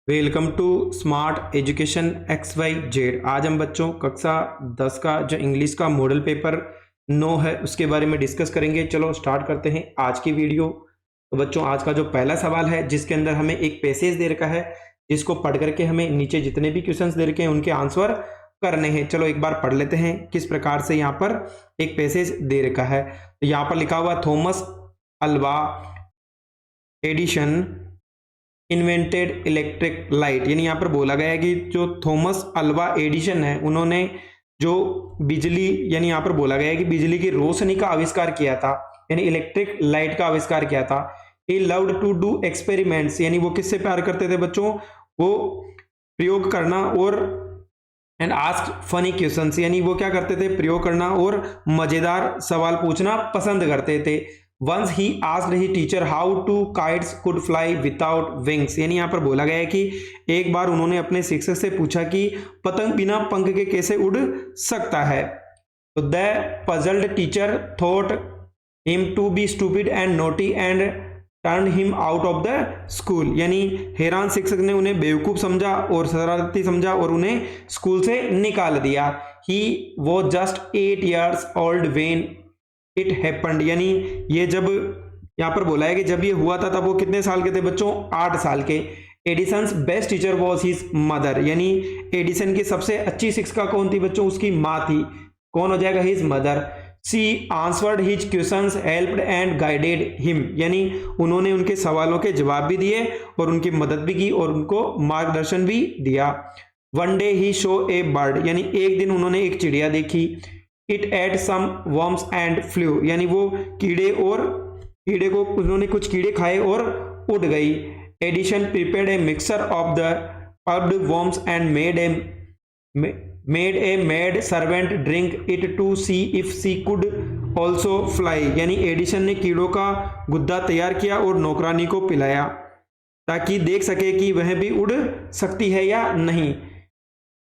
Welcome to smart education X Y Z. आज हम बच्चों कक्षा 10 का जो इंग्लिश का मॉडल पेपर 9 है उसके बारे में डिस्कस करेंगे। चलो स्टार्ट करते हैं आज की वीडियो। तो बच्चों आज का जो पहला सवाल है जिसके अंदर हमें एक पैसेज दे रखा है, जिसको पढ़ करके हमें नीचे जितने भी क्वेश्चंस दे रखे हैं उनके आंसर करने हैं। चलो एक बार पढ़ लेते हैं किस प्रकार से यहाँ पर एक पैसेज दे रखा है। तो यहाँ पर लिखा हुआ Thomas Alva Edison invented electric light, यानी यहाँ पर बोला गया है कि जो थॉमस अल्वा एडिशन है उन्होंने जो बिजली, यानी यहाँ पर बोला गया है कि बिजली की रोशनी का आविष्कार किया था, यानी इलेक्ट्रिक लाइट का आविष्कार किया था। He loved to do experiments, यानी वो किससे प्यार करते थे बच्चों, वो प्रयोग करना और एंड आस्क फनी क्वेश्चंस, यानी वो क्या करते थे, प्रयोग करना और मजेदार सवाल पूछना पसंद करते थे। Once he asked his teacher how to kites could fly without wings, यानी यहाँ पर बोला गया है कि एक बार उन्होंने अपने शिक्षक से पूछा कि पतंग बिना पंख के कैसे उड़ सकता है। तो the puzzled teacher thought him to be stupid and naughty and turned him out of the school, यानी हैरान शिक्षक ने उन्हें बेवकूफ समझा और शरारती समझा और उन्हें स्कूल से निकाल दिया। He was just 8 years old when it happened, यानी ये जब यहाँ पर बोला है कि जब ये हुआ था तब वो कितने साल के थे बच्चों, 8 साल के। Edison's best teacher was his mother, यानी एडिसन की सबसे अच्छी शिक्षिका कौन थी बच्चों, उसकी माँ थी। कौन हो जाएगा, his mother. She answered his questions helped and guided him, यानी उन्होंने उनके सवालों के जवाब भी दिए और उनकी मदद भी की और उनको मार्गदर्शन भी दिया। One day he saw a bird, यानी एक दिन उन्होंने एक चिड़िया देखी। It ate some worms and flew, यानी वो कीड़े को उन्होंने कुछ कीड़े खाए और उड़ गई। Edison prepared a mixture of the pulped worms and made a maid servant drink it to see if she could also fly, यानी एडिशन ने कीड़ों का गुद्दा तैयार किया और नौकरानी को पिलाया ताकि देख सके कि वह भी उड़ सकती है या नहीं।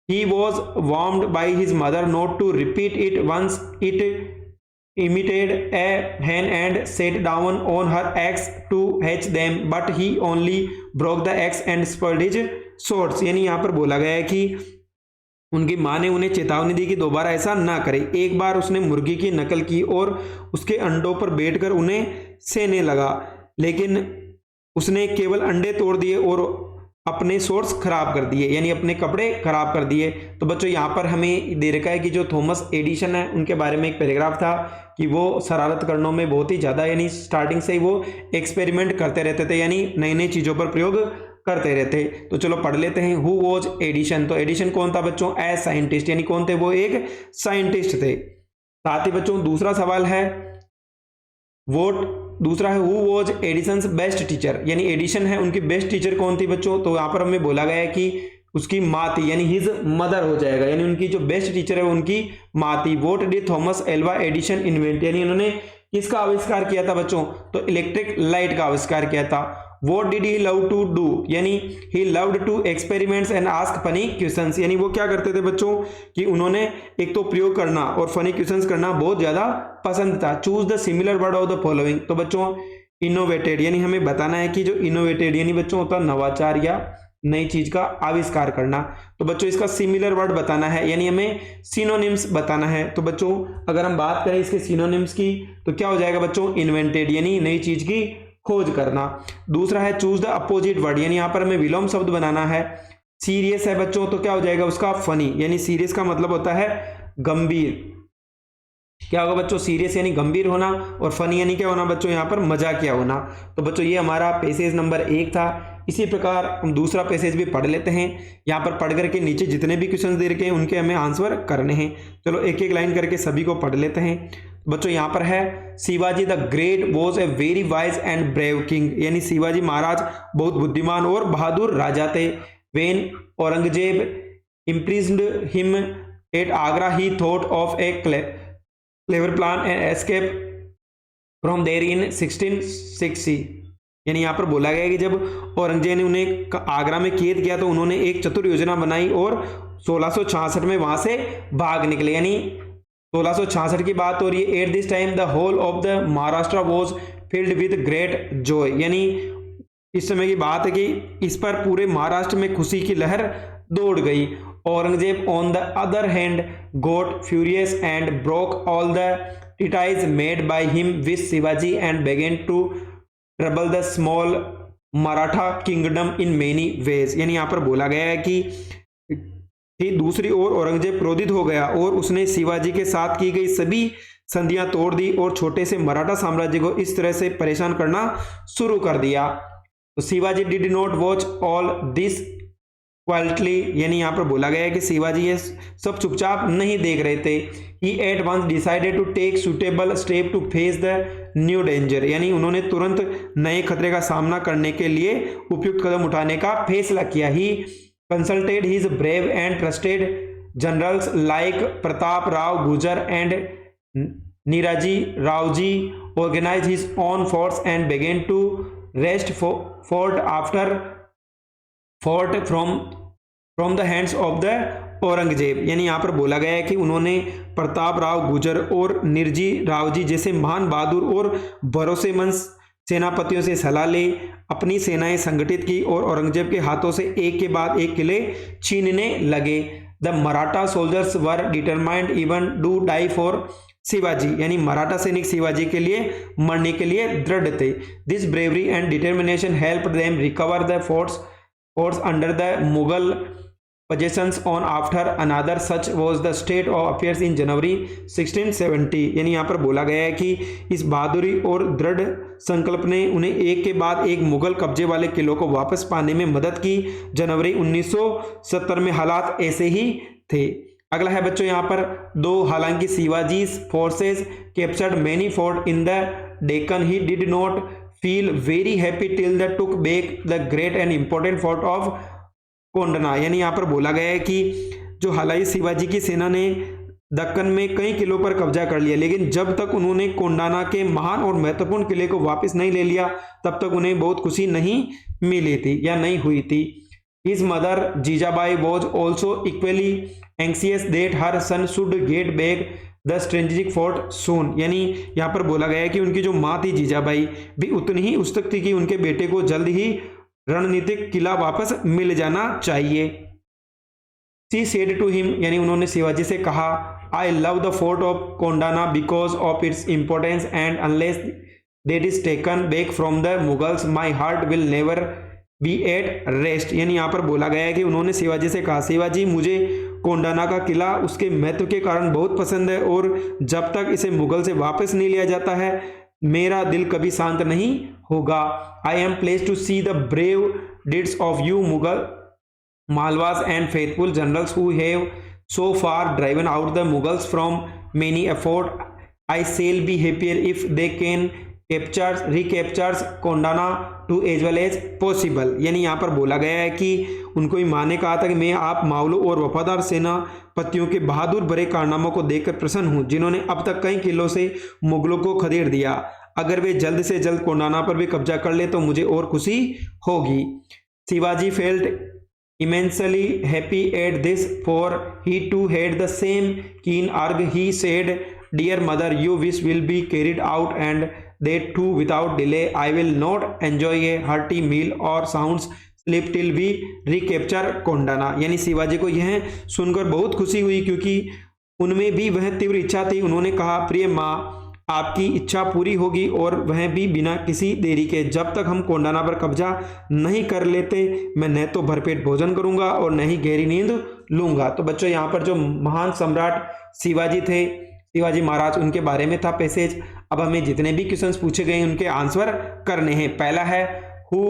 He was warned by his mother not to repeat it once it imitated a hen and sat down on her eggs to hatch them, but he only broke the eggs and spoiled his shots, यानी यहाँ पर बोला गया है कि उनकी माँ ने उन्हें चेतावनी दी कि दोबारा ऐसा ना करे। एक बार उसने मुर्गी की नकल की और उसके अंडों पर बैठकर उन्हें सेने लगा, लेकिन उसने केवल अंडे तोड़ दिए और अपने सोर्स खराब कर दिए, यानी अपने कपड़े खराब कर दिए। तो बच्चों यहाँ पर हमें दे रखा है कि जो थॉमस एडिशन है उनके बारे में एक पैराग्राफ था कि वो शरारत करनों में बहुत ही ज़्यादा, यानी स्टार्टिंग से ही वो एक्सपेरिमेंट करते रहते थे, यानी नई नई चीज़ों पर प्रयोग करते रहते। तो चलो पढ़ लेते हैं। हु वॉज एडिशन, तो एडिशन कौन था बच्चों, ए साइंटिस्ट, यानी कौन थे, वो एक साइंटिस्ट थे। साथ ही बच्चों दूसरा सवाल है दूसरा है who was Edison's best teacher, यानी एडिशन है उनकी बेस्ट टीचर कौन थी बच्चों। तो यहाँ पर हमें बोला गया है कि उसकी माँ थी, यानी हिज मदर हो जाएगा, यानी उनकी जो बेस्ट टीचर है वो उनकी माँ थी। What did Thomas Alva Edison invent, यानी उन्होंने किसका आविष्कार किया था बच्चों, तो इलेक्ट्रिक लाइट का आविष्कार किया था। What did he love to do, यानी he loved to experiments and ask funny questions, यानी वो क्या करते थे बच्चों कि उन्होंने एक तो प्रयोग करना और फनी क्वेश्चंस करना बहुत ज्यादा पसंद था। Choose the similar word of the following, तो बच्चों इनोवेटेड, यानी हमें बताना है कि जो इनोवेटेड यानी बच्चों होता है नवाचार या नई चीज का आविष्कार करना। तो बच्चों इसका सिमिलर वर्ड बताना है, यानी हमें सिनोनिम्स बताना है। तो बच्चों अगर हम बात करें इसके सिनोनिम्स की तो क्या हो जाएगा बच्चों, इन्वेंटेड, यानी नई चीज की खोज करना। दूसरा है चूज द अपोजिट वर्ड, यानी यहाँ पर हमें विलोम शब्द बनाना है। सीरियस है बच्चों तो क्या हो जाएगा उसका फनी, यानी सीरियस का मतलब होता है गंभीर। क्या होगा बच्चों, सीरियस यानी गंभीर होना और फनी यानी क्या होना बच्चों, यहाँ पर मजाकिया होना। तो बच्चों ये हमारा पैसेज नंबर 1 था। इसी प्रकार हम दूसरा पैसेज भी पढ़ लेते हैं। यहाँ पर पढ़ करके नीचे जितने भी क्वेश्चन दे रखे हैं उनके हमें आंसर करने हैं। चलो एक एक लाइन करके सभी को पढ़ लेते हैं। बच्चों यहाँ पर है Shivaji the great was a very wise and brave king, यानी शिवाजी महाराज बहुत बुद्धिमान और बहादुर राजा थे। When Aurangzeb imprisoned him at Agra he thought of a clever plan and escape from there in 1660, यानी यहाँ पर बोला गया है कि जब औरंगजेब ने उन्हें आगरा में कैद किया तो उन्होंने एक चतुर योजना बनाई और 1666 में वहां से भाग निकले, यानी 1666 की बात हो रही है। At this time the whole of the Maharashtra was filled with great joy, यानी इस समय की बात है कि इस पर पूरे महाराष्ट्र में खुशी की लहर दौड़ गई। Aurangzeb on the other hand got furious and broke all the treaties made by him with Shivaji and began to trouble the small Maratha kingdom in many ways। यानी यहाँ पर बोला गया है कि दूसरी ओर औरंगजेब क्रोधित हो गया और उसने शिवाजी के साथ की गई सभी संधियां तोड़ दी और छोटे से मराठा साम्राज्य को इस तरह से परेशान करना शुरू कर दिया। तो Shivaji did not watch all this quietly, यानी यहाँ पर बोला गया है कि शिवाजी ये सब चुपचाप नहीं देख रहे थे। He at once decided to take suitable step to face the new danger, यानी उन्होंने तुरंत नए खतरे का सामना करने के लिए उपयुक्त कदम उठाने का फैसला किया। He consulted his brave and trusted generals like Pratap Rao Gurjar and Niraji Raoji, organise his own force and began to wrest fort after fort from the hands of the Aurangzeb. यानी यहाँ पर बोला गया है कि उन्होंने प्रताप राव गुर्जर और निरजी रावजी जैसे महान बहादुर और भरोसेमंद सेनापतियों से सलाह ले अपनी सेनाएं संगठित की और औरंगजेब के हाथों से एक के बाद एक किले छीनने लगे। The Maratha soldiers were determined even do die for Shivaji, यानी मराठा सैनिक शिवाजी के लिए मरने के लिए दृढ़ थे। This bravery and determination help them recover the forts under the Mughal possessions on after another such was the state of affairs in January 1670। यानी यहाँ पर बोला गया है कि इस बहादुरी और दृढ़ संकल्प ने उन्हें एक के बाद एक मुगल कब्जे वाले किलों को वापस पाने में मदद की। जनवरी 1970 में हालात ऐसे ही थे। अगला है बच्चों यहाँ पर दो, हालांकि Shivaji forces captured many fort in the Deccan he did not feel very happy till they took back the great and important fort of कोंडना। यानी यहाँ पर बोला गया है कि जो हालांकि शिवाजी की सेना ने दक्कन में कई किलों पर कब्जा कर लिया, लेकिन जब तक उन्होंने कोंडाना के महान और महत्वपूर्ण किले को वापस नहीं ले लिया तब तक उन्हें बहुत खुशी नहीं मिली थी या नहीं हुई थी। His mother Jijabai was also equally anxious that her son should get back the strategic fort soon. यानी यहाँ पर बोला गया है कि उनकी जो माँ थी जीजाबाई भी उतनी ही उत्सुक थी कि उनके बेटे को जल्द ही रणनीतिक किला वापस मिल जाना चाहिए। शी सेड टू हिम, यानी उन्होंने शिवाजी से कहा, I love the fort of Kondana because of its importance and unless that is taken back from the Mughals my heart will never be at rest. यानी यहाँ पर बोला गया है कि उन्होंने शिवाजी से कहा, शिवाजी मुझे कोंडाना का किला उसके महत्व के कारण बहुत पसंद है और जब तक इसे मुगल से वापस नहीं लिया जाता है मेरा दिल कभी शांत नहीं होगा। I am pleased to see the brave deeds of you Mughal Malvas and faithful generals who have so far driven out the Mughals from many a fort. I shall be happier if they can recaptures Kondana too as well as possible. यानी यहाँ पर बोला गया है कि उनको ही माँ ने कहा था कि मैं आप मावलों और वफादार सेनापतियों के बहादुर बड़े कारनामों को देखकर प्रसन्न हूँ जिन्होंने अब तक कई किलों से मुगलों को खदेड़ दिया। अगर वे जल्द से जल्द कोंडाना पर भी कब्जा कर ले तो मुझे और खुशी होगी। Shivaji felt immensely happy at this for he too had the same keen urge। he said, dear mother, your wish will be carried out and that too without delay। I will not enjoy a hearty meal or sound sleep till we recapture Kondana. यानी शिवाजी को यह सुनकर बहुत खुशी हुई क्योंकि उनमें भी वह तीव्र इच्छा थी। उन्होंने कहा, प्रिय माँ, आपकी इच्छा पूरी होगी और वह भी बिना किसी देरी के। जब तक हम कोंडाना पर कब्जा नहीं कर लेते मैं न तो भरपेट भोजन करूंगा और न ही गहरी नींद लूंगा। तो बच्चों यहाँ पर जो महान सम्राट शिवाजी थे, शिवाजी महाराज, उनके बारे में था पैसेज। अब हमें जितने भी क्वेश्चंस पूछे गए उनके आंसर करने हैं। पहला है हु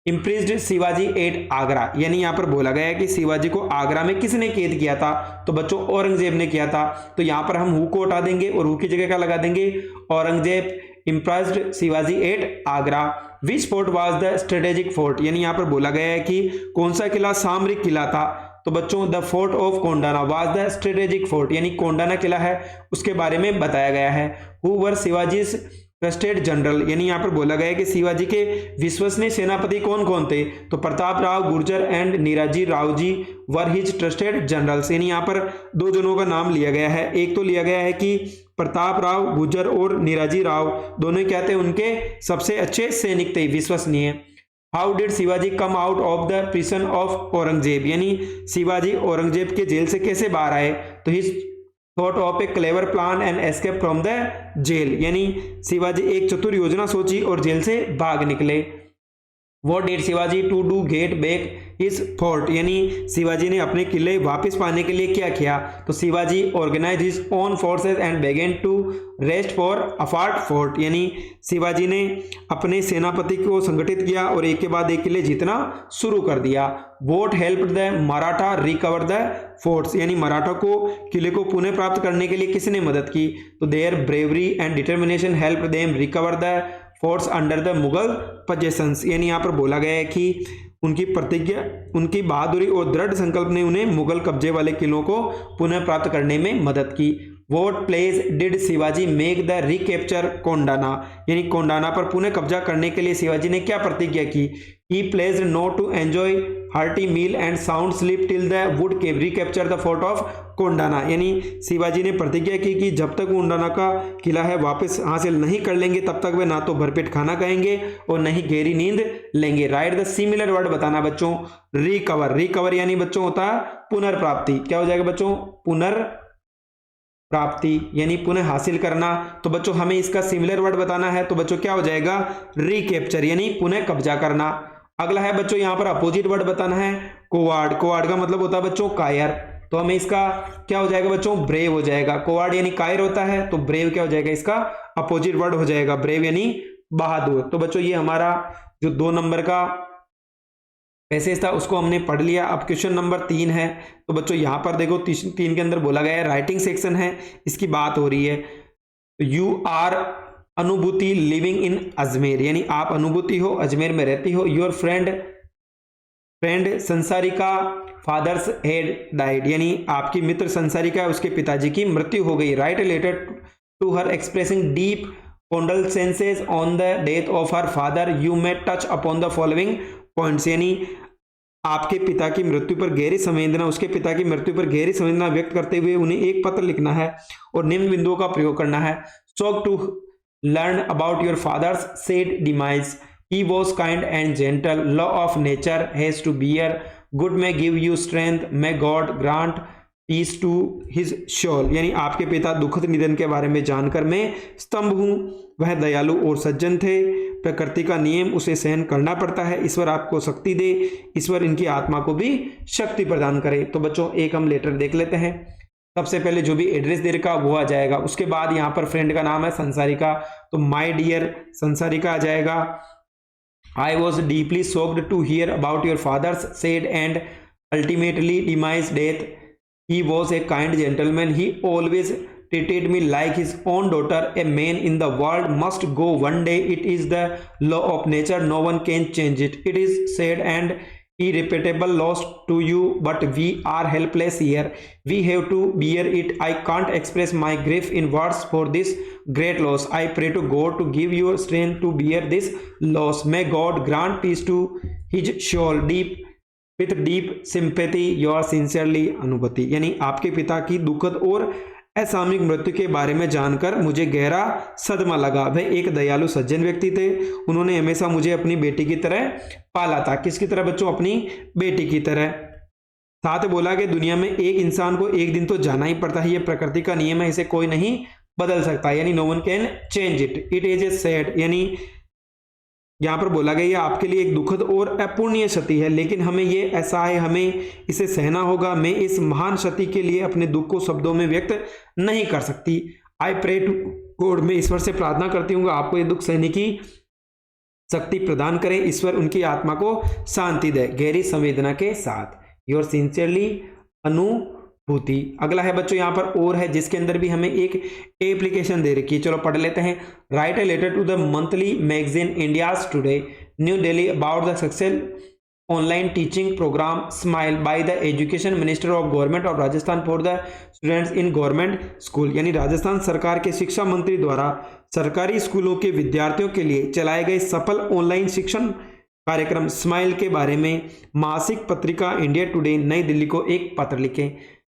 इम्प्रिज्ड शिवाजी एट आगरा। यानी यहाँ पर बोला गया है कि शिवाजी को आगरा में किसने कैद किया था? तो बच्चों औरंगजेब ने किया था। तो यहाँ पर हम हु को हटा देंगे और हु की जगह क्या लगा देंगे? Aurangzeb imprisoned Shivaji at Agra. Which fort was the strategic fort? यानी यहाँ पर बोला गया है कि कौन सा किला सामरिक किला था? तो बच्चों the fort of Kondana was the strategic fort, यानी कोंडाना किला है उसके बारे में बताया गया है। Who were Shivaji's trusted general? यानी यहाँ पर बोला गया है कि शिवाजी के विश्वसनीय सेनापति कौन कौन थे? तो Pratap Rao Gurjar and Niraji Raoji were his trusted generals. यानी यहाँ पर दो जनों का नाम लिया गया है। एक तो लिया गया है कि प्रताप राव गुर्जर और नीराजी राव दोनों क्या थे? उनके सबसे अच्छे सैनिक थे, विश्वसनीय। How did Shivaji come out of the prison of Aurangzeb, यानी शिवाजी औरंगजेब के जेल से कैसे बाहर आए, तो he thought of a clever plan and escape from the jail, यानी शिवाजी एक चतुर योजना सोची और जेल से भाग निकले। What did Shivaji to do get back his fort, यानी शिवाजी ने अपने किले वापस पाने के लिए क्या किया, तो Shivaji organise his own forces and began to rest for अफार्ट फोर्ट, यानी शिवाजी ने अपने सेनापति को संगठित किया और एक के बाद एक किले जीतना शुरू कर दिया। Vote help the Maratha recover the forts, यानी मराठा को किले को पुनः प्राप्त करने के लिए किसने मदद की, तो their bravery and determination help them recover the forts under the Mughal possessions, यानी यहाँ पर बोला गया है कि उनकी प्रतिज्ञा, उनकी बहादुरी और दृढ़ संकल्प ने उन्हें मुगल कब्जे वाले किलों को पुनः प्राप्त करने में मदद की। Vote place did Shivaji make the recapture Kondana, यानी कोंडाना पर पुनः कब्जा करने के लिए शिवाजी ने क्या प्रतिज्ञा की, he placed not to enjoy hearty meal and sound sleep till the would recapture the fort of Kondana, यानी शिवाजी ने प्रतिज्ञा की कि जब तक कोंडाना का किला है वापस हासिल नहीं कर लेंगे तब तक वे ना तो भरपेट खाना खाएंगे और न ही गहरी नींद लेंगे। राइट द सिमिलर वर्ड बताना बच्चों, रिकवर, रिकवर यानी बच्चों होता है पुनर्प्राप्ति, क्या हो जाएगा बच्चों, पुनर्प्राप्ति यानी पुनः हासिल करना। तो बच्चों हमें इसका सिमिलर वर्ड बताना है, तो बच्चों क्या हो जाएगा, रिकैप्चर यानी पुनः कब्जा करना। अगला है बच्चों यहाँ पर अपोजिट वर्ड बताना है, कोवार्ड, कोवार्ड का मतलब होता है बच्चों कायर, तो हमें इसका क्या हो जाएगा बच्चों, ब्रेव हो जाएगा। कोवार्ड यानी कायर होता है, तो ब्रेव क्या हो जाएगा, इसका अपोजिट वर्ड हो जाएगा, ब्रेव यानी बहादुर। तो बच्चों ये हमारा जो 2 नंबर का पैसेज था उसको हमने पढ़ लिया। अब क्वेश्चन नंबर 3 है, तो बच्चों यहाँ पर देखो 3 के अंदर बोला गया है, राइटिंग सेक्शन है, इसकी बात हो रही है। You are Anubhuti living in Ajmer, यानी आप अनुभूति हो, अजमेर में रहती हो। Your friend Sansarika father's had died, यानी आपकी मित्र संसारिका उसके पिताजी की मृत्यु हो गई। Write a letter to her expressing deep condolences on the death of her father. You may touch upon the following points, यानी आपके पिता की मृत्यु पर गहरी संवेदना, उसके पिता की मृत्यु पर गहरी संवेदना व्यक्त करते हुए उन्हें एक पत्र लिखना है और निम्न बिंदुओं का प्रयोग करना है। Shocked to learn about your father's sad demise. He was kind and gentle. Law of nature has to bear. Good may give you strength. May God grant peace to his soul. यानी आपके पिता दुखद निधन के बारे में जानकर मैं स्तंभ हूँ। वह दयालु और सज्जन थे। प्रकृति का नियम उसे सहन करना पड़ता है। ईश्वर आपको शक्ति दे, ईश्वर इनकी आत्मा को भी शक्ति प्रदान करे। तो बच्चों एक हम लेटर देख लेते हैं। सबसे पहले जो भी एड्रेस दे रखा वो आ जाएगा, उसके बाद यहाँ पर फ्रेंड का नाम है संसारिका, तो माय डियर संसारिका आ जाएगा। I was deeply shocked to hear about your father's sad and ultimately demise death. He was a kind gentleman. He always treated me like his own daughter. A man in the world must go one day. It is the law of nature. No one can change it. It is sad and irreparable loss to you, but we are helpless here. We have to bear it. I can't express my grief in words for this great loss. I pray to God to give you strength to bear this loss. May God grant peace to his soul. With deep sympathy, your sincerely अनुभूति, यानी आपके पिता की दुखद और असामयिक मृत्यु के बारे में जानकर मुझे गहरा सदमा लगा। वह एक दयालु सज्जन व्यक्ति थे। उन्होंने हमेशा मुझे अपनी बेटी की तरह पाला था। किसकी तरह बच्चों, अपनी बेटी की तरह। साथ बोला कि दुनिया में एक इंसान को एक दिन तो जाना ही पड़ता है, यह प्रकृति का नियम है, इसे कोई नहीं बदल सकता, यानी no one can change it. It is a sad, यानी यहाँ पर बोला गया आपके लिए एक दुखद और अपूर्णीय क्षति है, लेकिन हमें ये ऐसा है, हमें इसे सहना होगा। मैं इस महान क्षति के लिए अपने दुख को शब्दों में व्यक्त नहीं कर सकती। आई प्रे टू गॉड, मैं ईश्वर से प्रार्थना करती हूँ आपको ये दुख सहने की शक्ति प्रदान करें। ईश्वर उनकी आत्मा को शांति दे। गहरी संवेदना के साथ, योर सिंसियरली अनुभूति। अगला है बच्चों यहाँ पर और है, जिसके अंदर भी हमें एक एप्लीकेशन दे रखी है। चलो पढ़ लेते हैं। Write a letter to the monthly magazine India's today new Delhi about the successful online teaching programme smile by the education minister of government of Rajasthan for the students in government school, यानी राजस्थान सरकार के शिक्षा मंत्री द्वारा सरकारी स्कूलों के विद्यार्थियों के लिए चलाए गए सफल ऑनलाइन शिक्षण कार्यक्रम स्माइल के बारे में मासिक पत्रिका इंडिया टुडे नई दिल्ली को एक पत्र लिखें।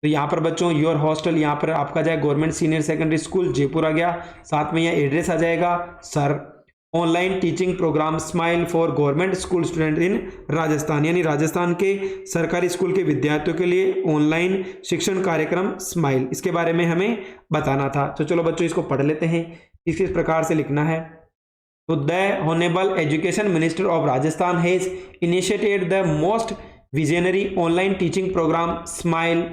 तो यहाँ पर बच्चों योर हॉस्टल, यहाँ पर आपका जाए government senior secondary school Jaipur आ गया, साथ में यहाँ एड्रेस आ जाएगा। Sir online teaching programme smile for government school student in Rajasthan, यानी राजस्थान के सरकारी स्कूल के विद्यार्थियों के लिए ऑनलाइन शिक्षण कार्यक्रम स्माइल, इसके बारे में हमें बताना था। तो चलो बच्चों इसको पढ़ लेते हैं, किस प्रकार से लिखना है। तो the honourable education minister of Rajasthan has initiated the most visionary online teaching programme smile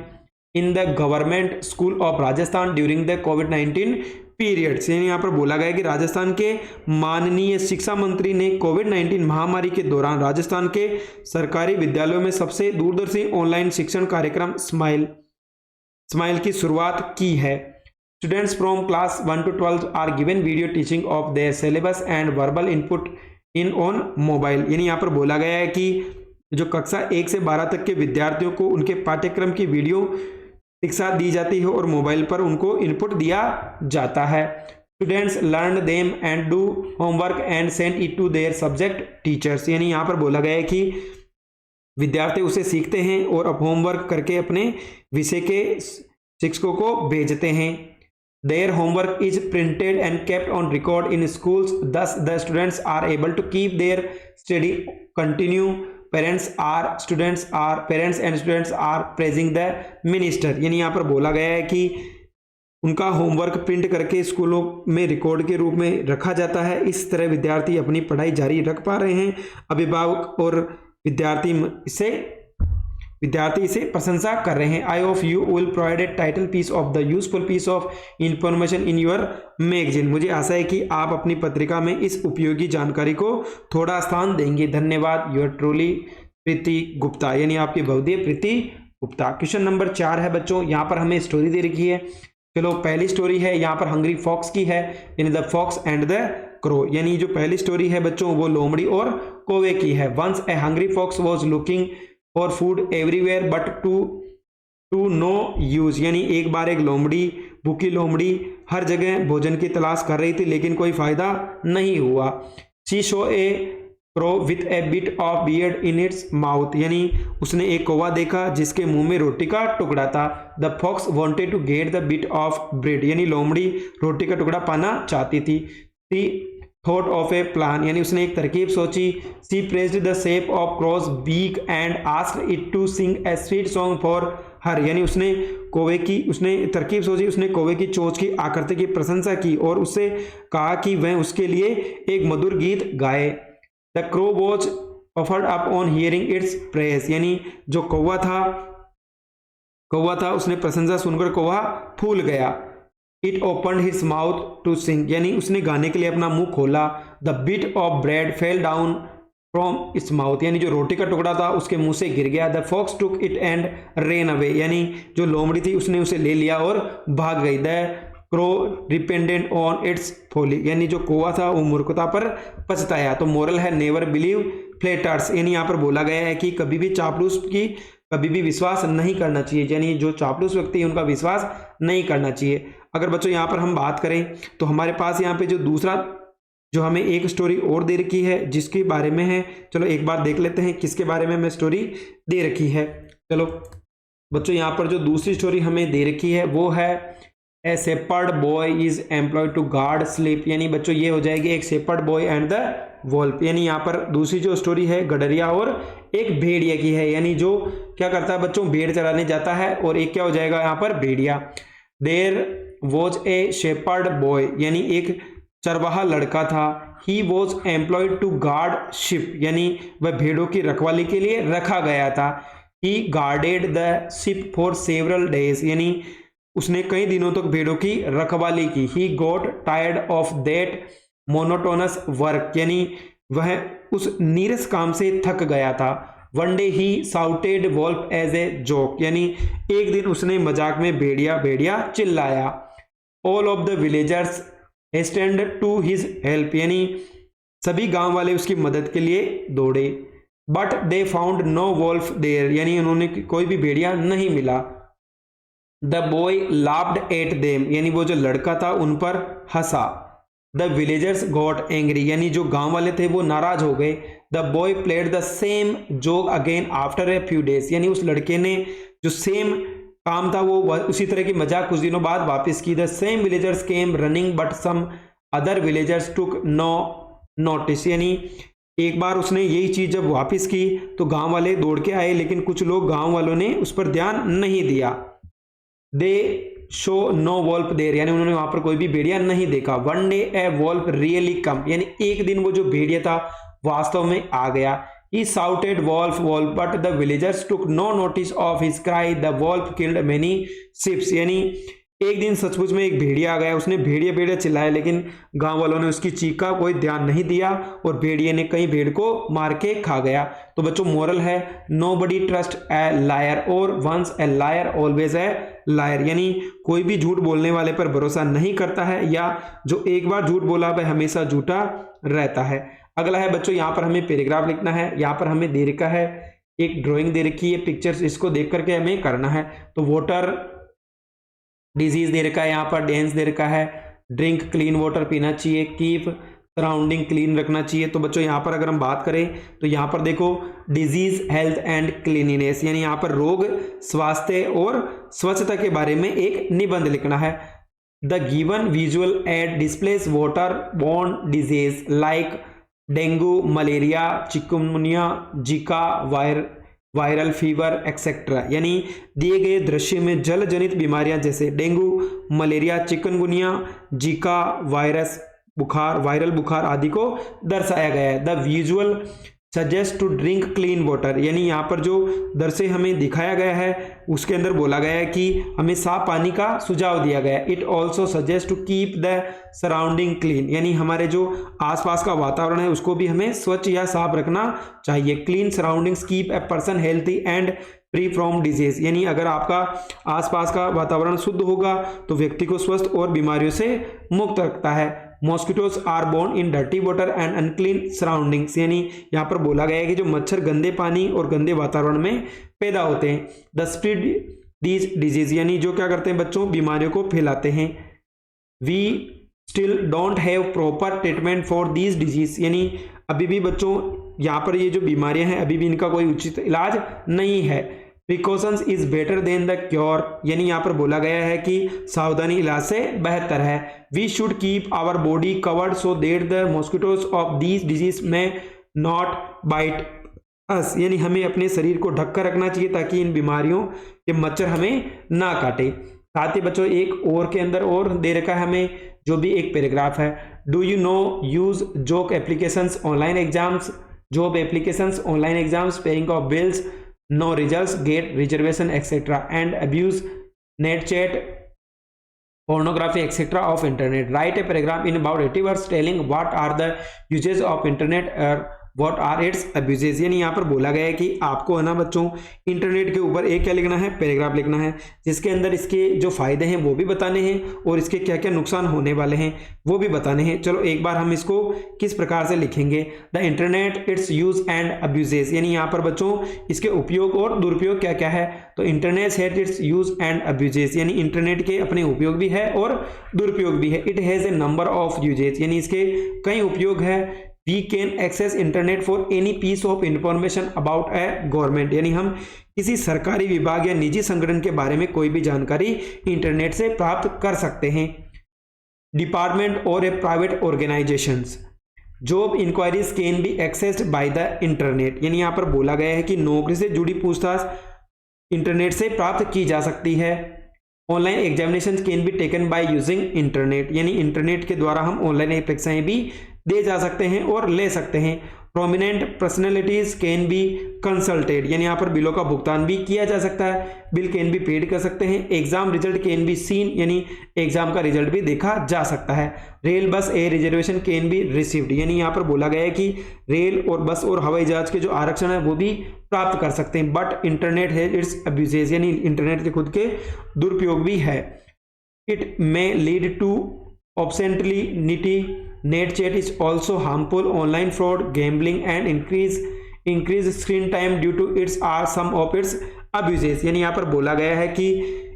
in the government school of Rajasthan during the कोविड-19 पीरियड्स, यानी यहाँ पर बोला गया है कि राजस्थान के माननीय शिक्षा मंत्री ने कोविड-19 महामारी के दौरान राजस्थान के सरकारी विद्यालयों में सबसे दूरदर्शी ऑनलाइन शिक्षण कार्यक्रम स्माइल की शुरुआत की है। Students from class 1 to 12 are given video teaching of their syllabus and verbal input in on mobile, यानी यहाँ पर बोला गया है कि जो कक्षा 1 से 12 तक के विद्यार्थियों को उनके पाठ्यक्रम की वीडियो शिक्षा दी जाती है और मोबाइल पर उनको इनपुट दिया जाता है। Students learn them and do homework and send it to their subject teachers, यानी यहाँ पर बोला गया है कि विद्यार्थी उसे सीखते हैं और अब होमवर्क करके अपने विषय के शिक्षकों को भेजते हैं। Their homework is printed and kept on record in schools, thus the students are able to keep their study continue. Parents and students are praising the minister, यानी यहाँ पर बोला गया है कि उनका होमवर्क प्रिंट करके स्कूलों में रिकॉर्ड के रूप में रखा जाता है। इस तरह विद्यार्थी अपनी पढ़ाई जारी रख पा रहे हैं। अभिभावक और विद्यार्थी इसे प्रशंसा कर रहे हैं। I hope you will provide a title piece of the useful piece of information in your magazine, मुझे आशा है कि आप अपनी पत्रिका में इस उपयोगी जानकारी को थोड़ा स्थान देंगे। धन्यवाद। योर ट्रूली प्रीति गुप्ता, यानी आपकी बहुदीय प्रीति गुप्ता। क्वेश्चन नंबर 4 है बच्चों, यहाँ पर हमें स्टोरी दे रखी है। चलो पहली स्टोरी है यहाँ पर हंग्री फॉक्स की है, यानी the fox and the crow, यानी जो पहली स्टोरी है बच्चों वो लोमड़ी और कौवे की है। Once a hungry fox was looking for food everywhere but to no use, यानी एक बार एक लोमड़ी, भूखी लोमड़ी हर जगह भोजन की तलाश कर रही थी लेकिन कोई फायदा नहीं हुआ। She show A crow with A bit of beard in its mouth, यानी उसने एक कौवा देखा जिसके मुंह में रोटी का टुकड़ा था। The fox wanted to get the bit of bread, यानी लोमड़ी रोटी का टुकड़ा पाना चाहती थी। She thought of a plan, यानी उसने एक तरकीब सोची। She praised the shape of crow's beak and asked it to sing a sweet song for her, यानी उसने तरकीब सोची, उसने कौवे की चोंच की आकृति की प्रशंसा की और उससे कहा कि वह उसके लिए एक मधुर गीत गाए। The crow was puffed up on hearing its praise, यानी जो कौवा था उसने प्रशंसा सुनकर कौवा फूल गया। It open his mouth to sing, यानी उसने गाने के लिए अपना मुंह खोला। The bit of bread fell down from its mouth, यानी जो रोटी का टुकड़ा था उसके मुंह से गिर गया। The fox took it and ran away, यानी जो लोमड़ी थी उसने उसे ले लिया और भाग गई। द क्रो रिपेंडेंट ऑन इट्स फोली, यानी जो कौवा था वो मूर्खता पर पछताया। तो मोरल है नेवर बिलीव फ्लेटर्स, यानी यहाँ पर बोला गया है कि कभी भी चापलूस की कभी भी विश्वास नहीं करना चाहिए, यानी जो चापलूस व्यक्ति है उनका विश्वास नहीं करना चाहिए। अगर बच्चों यहाँ पर हम बात करें तो हमारे पास यहाँ पे जो दूसरा जो हमें एक स्टोरी और दे रखी है जिसके बारे में है, चलो एक बार देख लेते हैं किसके बारे में हमें स्टोरी दे रखी है। चलो बच्चों यहाँ पर जो दूसरी स्टोरी हमें दे रखी है वो है a shepherd boy is employed to guard sheep, यानी बच्चों ये हो जाएगी एक shepherd boy and the wolf, यानी यहाँ पर दूसरी जो स्टोरी है गडरिया और एक भेड़िया की है, यानी जो क्या करता है बच्चों भेड़ चराने जाता है और एक क्या हो जाएगा यहाँ पर भेड़िया। There was a shepherd boy, यानी एक चरवाहा लड़का था। He was employed to guard sheep, यानी वह भेड़ों की रखवाली के लिए रखा गया था। He guarded the sheep for several days, यानी उसने कई दिनों तक भेड़ों की रखवाली की। He got tired of that monotonous work, यानी वह उस नीरस काम से थक गया था। One day he shouted wolf as a joke, यानी एक दिन उसने मजाक में भेड़िया भेड़िया चिल्लाया। All of the villagers hastened to his help, यानी सभी गांव वाले उसकी मदद के लिए दौड़े। But they found no wolf there, यानी उन्होंने कोई भी भेड़िया नहीं मिला। The boy laughed at them, यानी वो जो लड़का था उन पर हंसा। द विलेजर्स गॉट एंग्री, यानी जो गांव वाले थे वो नाराज हो गए। The boy played the same joke again after a few days, यानी उस लड़के ने जो सेम काम था वो उसी तरह की मजाक कुछ दिनों बाद वापस की। The same villagers came running but some other villagers took no notice, यानी एक बार उसने यही चीज जब वापस की तो गांव वाले दौड़ के आए, लेकिन कुछ लोग गांव वालों ने उस पर ध्यान नहीं दिया। दे शो नो वॉल्फ देर, यानी उन्होंने वहां पर कोई भी भेड़िया नहीं देखा। वन डे ए वॉल्फ रियली कम, यानी एक दिन वो जो भेड़िया था वास्तव में आ गया। He shouted wolf wolf but the villagers took no notice of his cry. The wolf killed many sheep, यानी एक दिन सचमुच में एक भेड़िया आ गया, उसने भेड़िया भेड़िया चिल्लाया, लेकिन गांव वालों ने उसकी चीख का कोई ध्यान नहीं दिया और भेड़िए ने कई भेड़ को मार के खा गया। तो बच्चों मोरल है nobody trust a liar और once a liar always a liar, यानी कोई भी झूठ बोलने वाले पर भरोसा नहीं करता है, या जो एक बार झूठ बोला वह हमेशा झूठा रहता है। अगला है बच्चों, यहाँ पर हमें पैराग्राफ लिखना है। यहाँ पर हमें दे रखा है एक ड्राइंग दे रखी है, पिक्चर्स, इसको देख करके हमें करना है। तो वाटर डिजीज दे रखा है, यहाँ पर डेंस दे रखा है, ड्रिंक क्लीन वाटर पीना चाहिए, कीप सराउंडिंग क्लीन रखना चाहिए। तो बच्चों यहाँ पर अगर हम बात करें तो यहाँ पर देखो डिजीज हेल्थ एंड क्लीनिनेस, यानी यहाँ पर रोग स्वास्थ्य और स्वच्छता के बारे में एक निबंध लिखना है। The given visual aid displays water borne disease like dengue, malaria, chikungunya, zika, viral fever etcetera, यानी दिए गए दृश्य में जल जनित बीमारियां जैसे dengue, malaria, chikungunya, zika viral बुखार आदि को दर्शाया गया है। The visual suggest to drink clean water, यानी यहाँ पर जो दृश्य हमें दिखाया गया है उसके अंदर बोला गया है कि हमें साफ पानी का सुझाव दिया गया है। It also suggest to keep the surrounding clean, यानी हमारे जो आसपास का वातावरण है उसको भी हमें स्वच्छ या साफ रखना चाहिए। Clean surroundings keep a person healthy and free from disease, यानी अगर आपका आसपास का वातावरण शुद्ध होगा तो व्यक्ति को स्वस्थ और बीमारियों से मुक्त रखता है। Mosquitoes are born in dirty water and unclean surroundings, यानी यहाँ पर बोला गया है कि जो मच्छर गंदे पानी और गंदे वातावरण में पैदा होते हैं। द स्प्रेड दीज डिजीज, यानी जो क्या करते हैं बच्चों, बीमारियों को फैलाते हैं। We still don't have proper treatment for these disease, यानी अभी भी बच्चों यहाँ पर ये जो बीमारियां हैं अभी भी इनका कोई उचित इलाज नहीं है। Precautions is better than the cure, यानी यहाँ पर बोला गया है कि सावधानी इलाज से बेहतर है। We should keep our body covered so that the mosquitoes of these disease may not bite us, यानी हमें अपने शरीर को ढक कर रखना चाहिए ताकि इन बीमारियों के मच्छर हमें ना काटे। साथ ही बच्चों एक और के अंदर और दे रखा है हमें जो भी एक पैराग्राफ है। Do you know use joke applications online exams, job applications online exams, paying off bills, no results, get reservation etc. and abuse net chat, pornography etc. of internet. Write a paragraph in about 80 words telling what are the uses of internet or what are its abuses, यानी यहाँ पर बोला गया है कि आपको है ना बच्चों इंटरनेट के ऊपर एक क्या लिखना है, पैराग्राफ लिखना है जिसके अंदर इसके जो फायदे हैं वो भी बताने हैं और इसके क्या क्या नुकसान होने वाले हैं वो भी बताने हैं। चलो एक बार हम इसको किस प्रकार से लिखेंगे। The internet it's use and abuses, यानी यहाँ पर बच्चों इसके उपयोग और दुरुपयोग क्या क्या है। तो internet has its use and abuses, यानी इंटरनेट के अपने उपयोग भी है और दुरुपयोग भी है। It has a number of uses, यानी इसके कई उपयोग है। We can access internet for any piece of information about a government, यानी हम किसी सरकारी विभाग या निजी संगठन के बारे में कोई भी जानकारी इंटरनेट से प्राप्त कर सकते हैं। Department or a private organizations, job inquiries can be accessed by the internet, यानी यहाँ पर बोला गया है कि नौकरी से जुड़ी पूछताछ इंटरनेट से प्राप्त की जा सकती है। Online examination can be taken by using internet, यानी इंटरनेट के द्वारा हम ऑनलाइन परीक्षाएं भी दे जा सकते हैं और ले सकते हैं। Prominent personalities can be consulted, यानी यहाँ पर बिलों का भुगतान भी किया जा सकता है, बिल कैन बी पेड कर सकते हैं। Exam result can be seen, यानी एग्जाम का रिजल्ट भी देखा जा सकता है। Rail bus A reservation can be received, यानी यहाँ पर बोला गया है कि रेल और बस और हवाई जहाज के जो आरक्षण है वो भी प्राप्त कर सकते हैं। But internet has its abuses, यानी इंटरनेट के खुद के दुरुपयोग भी है। It may lead to obscenity, net chat is also harmful, online fraud, gambling and increase screen time due to its are some of its abuses, यानी यहाँ पर बोला गया है कि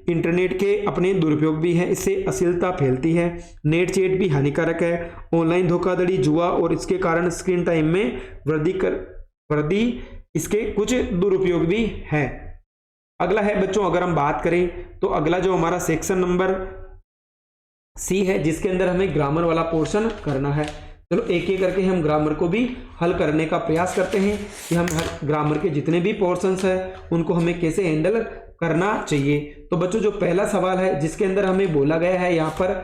इंटरनेट के अपने दुरुपयोग भी है, इससे अश्लीलता फैलती है, नेट चैट भी हानिकारक है, ऑनलाइन धोखाधड़ी, जुआ और इसके कारण स्क्रीन टाइम में वृद्धि इसके कुछ दुरुपयोग भी है। अगला है बच्चों अगर हम बात करें तो अगला जो हमारा सेक्शन नंबर सी है जिसके अंदर हमें ग्रामर वाला पोर्शन करना है। चलो एक एक करके हम ग्रामर को भी हल करने का प्रयास करते हैं कि हम ग्रामर के जितने भी पोर्शंस है उनको हमें कैसे हैंडल करना चाहिए। तो बच्चों जो पहला सवाल है जिसके अंदर हमें बोला गया है यहाँ पर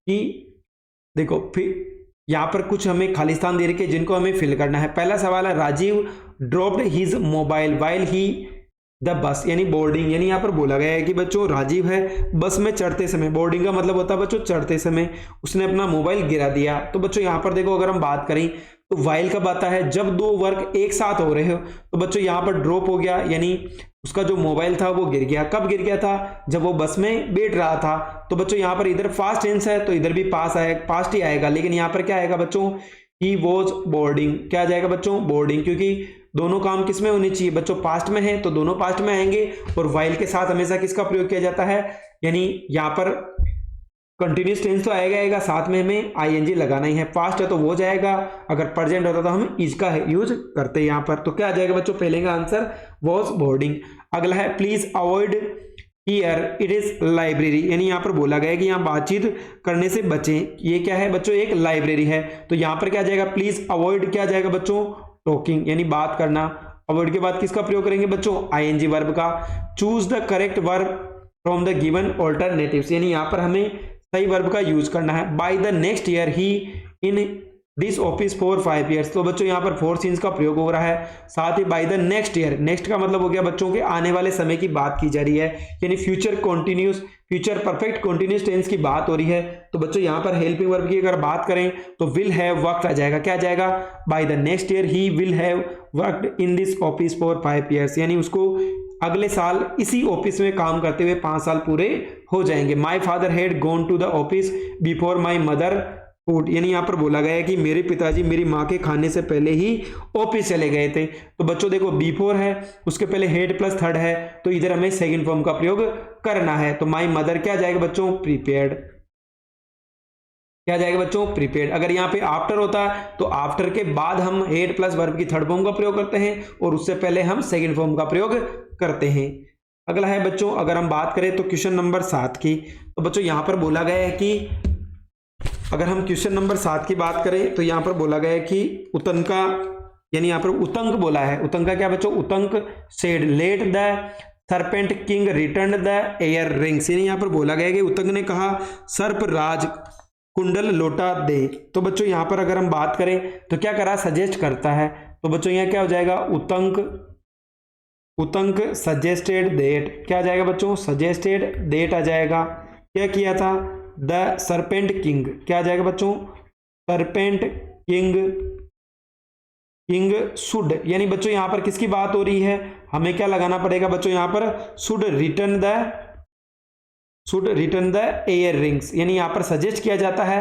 कि देखो फिर यहाँ पर कुछ हमें खालिस्तान दे रखे जिनको हमें फिल करना है। पहला सवाल है Rajiv dropped his mobile while he the bus, यानी बोर्डिंग, यानी यहाँ पर बोला गया है कि बच्चों राजीव है बस में चढ़ते समय, बोर्डिंग का मतलब होता है बच्चों चढ़ते समय उसने अपना मोबाइल गिरा दिया। तो बच्चों यहाँ पर देखो अगर हम बात करें तो व्हाइल कब आता है, जब दो वर्क एक साथ हो रहे हो। तो बच्चों यहाँ पर ड्रॉप हो गया यानी उसका जो मोबाइल था वो गिर गया। कब गिर गया था, जब वो बस में बैठ रहा था। तो बच्चों यहाँ पर इधर फास्ट टेंस है तो इधर भी पास्ट ही आएगा, लेकिन यहाँ पर क्या आएगा बच्चों, ही वॉज बोर्डिंग। क्या आ जाएगा बच्चों, बोर्डिंग, क्योंकि दोनों काम किस में होने चाहिए बच्चों, पास्ट में है तो दोनों पास्ट में आएंगे। और व्हाइल के साथ हमेशा किसका प्रयोग किया जाता है, यानी यहाँ पर कंटिन्यूस टेंस तो आएगा साथ में हमें आईएनजी लगाना ही है। पास्ट है तो वो जाएगा, अगर प्रेजेंट होता तो हम इज का यूज करते हैं यहाँ पर। तो क्या आ जाएगा बच्चों, पहले का आंसर वॉज बोर्डिंग। अगला है please avoid here it is library, यानी यहाँ पर बोला गया है कि यहाँ बातचीत करने से बचें। ये क्या है बच्चों, एक लाइब्रेरी है। तो यहाँ पर क्या आ जाएगा, प्लीज अवॉइड क्या आ जाएगा बच्चों, टॉकिंग, यानी बात करना। अवॉइड के बाद किसका प्रयोग करेंगे बच्चों, आईएनजी वर्ब का। Choose the correct verb from the given alternatives, यानी यहाँ पर हमें सही वर्ब का यूज करना है। Bye the next year he in this office for 5 years, तो बच्चों यहाँ पर 4 सीन्स का प्रयोग हो रहा है। साथ ही by the next year, next का मतलब हो गया बच्चों के आने वाले समय की बात की जा रही है, यानी future continuous, future perfect continuous tense की बात हो रही है। तो बच्चों यहाँ पर हेल्पिंग वर्ब की अगर बात करें तो विल हैव वर्कड आ जाएगा। क्या आ जाएगा, bye the next year he will have worked in this office for 5 years, यानी उसको अगले साल इसी ऑफिस में काम करते हुए 5 साल पूरे हो जाएंगे। My father had gone to the office before my mother food, यानी यहाँ पर बोला गया है कि मेरे पिताजी मेरी माँ के खाने से पहले ही ऑफिस चले गए थे। तो बच्चों देखो बिफोर है, उसके पहले हेड प्लस थर्ड है, तो इधर हमें सेकंड फॉर्म का प्रयोग करना है। तो माई मदर क्या जाएगा बच्चों, प्रीपेयर्ड। क्या जाएगा बच्चों, प्रीपेयर्ड। अगर यहाँ पे आफ्टर होता है तो आफ्टर के बाद हम हेड प्लस वर्ब की थर्ड फॉर्म का प्रयोग करते हैं और उससे पहले हम सेकंड फॉर्म का प्रयोग करते हैं। अगला है बच्चों अगर हम बात करें तो क्वेश्चन नंबर 7 की, तो बच्चों यहाँ पर बोला गया है कि अगर हम क्वेश्चन नंबर 7 की बात करें तो यहाँ पर बोला गया है कि उतंका, यानी यहाँ पर उतंक बोला है। उतंका क्या बच्चों, Utank said let the serpent king return the earrings, यानी यहाँ पर बोला गया है कि उतंक ने कहा सर्प राज कुंडल लौटा दे। तो बच्चों यहाँ पर अगर हम बात करें तो क्या करा, सजेस्ट करता है। तो बच्चों यहाँ क्या हो जाएगा, उतंक सजेस्टेड देट। क्या आ जाएगा बच्चों, सजेस्टेड देट आ जाएगा। क्या किया था, द सरपेंट किंग। क्या आ जाएगा बच्चों, सरपेंट किंग शुड, यानी बच्चों यहां पर किसकी बात हो रही है, हमें क्या लगाना पड़ेगा बच्चों, यहां पर should return the earrings, यानी यहां पर सजेस्ट किया जाता है।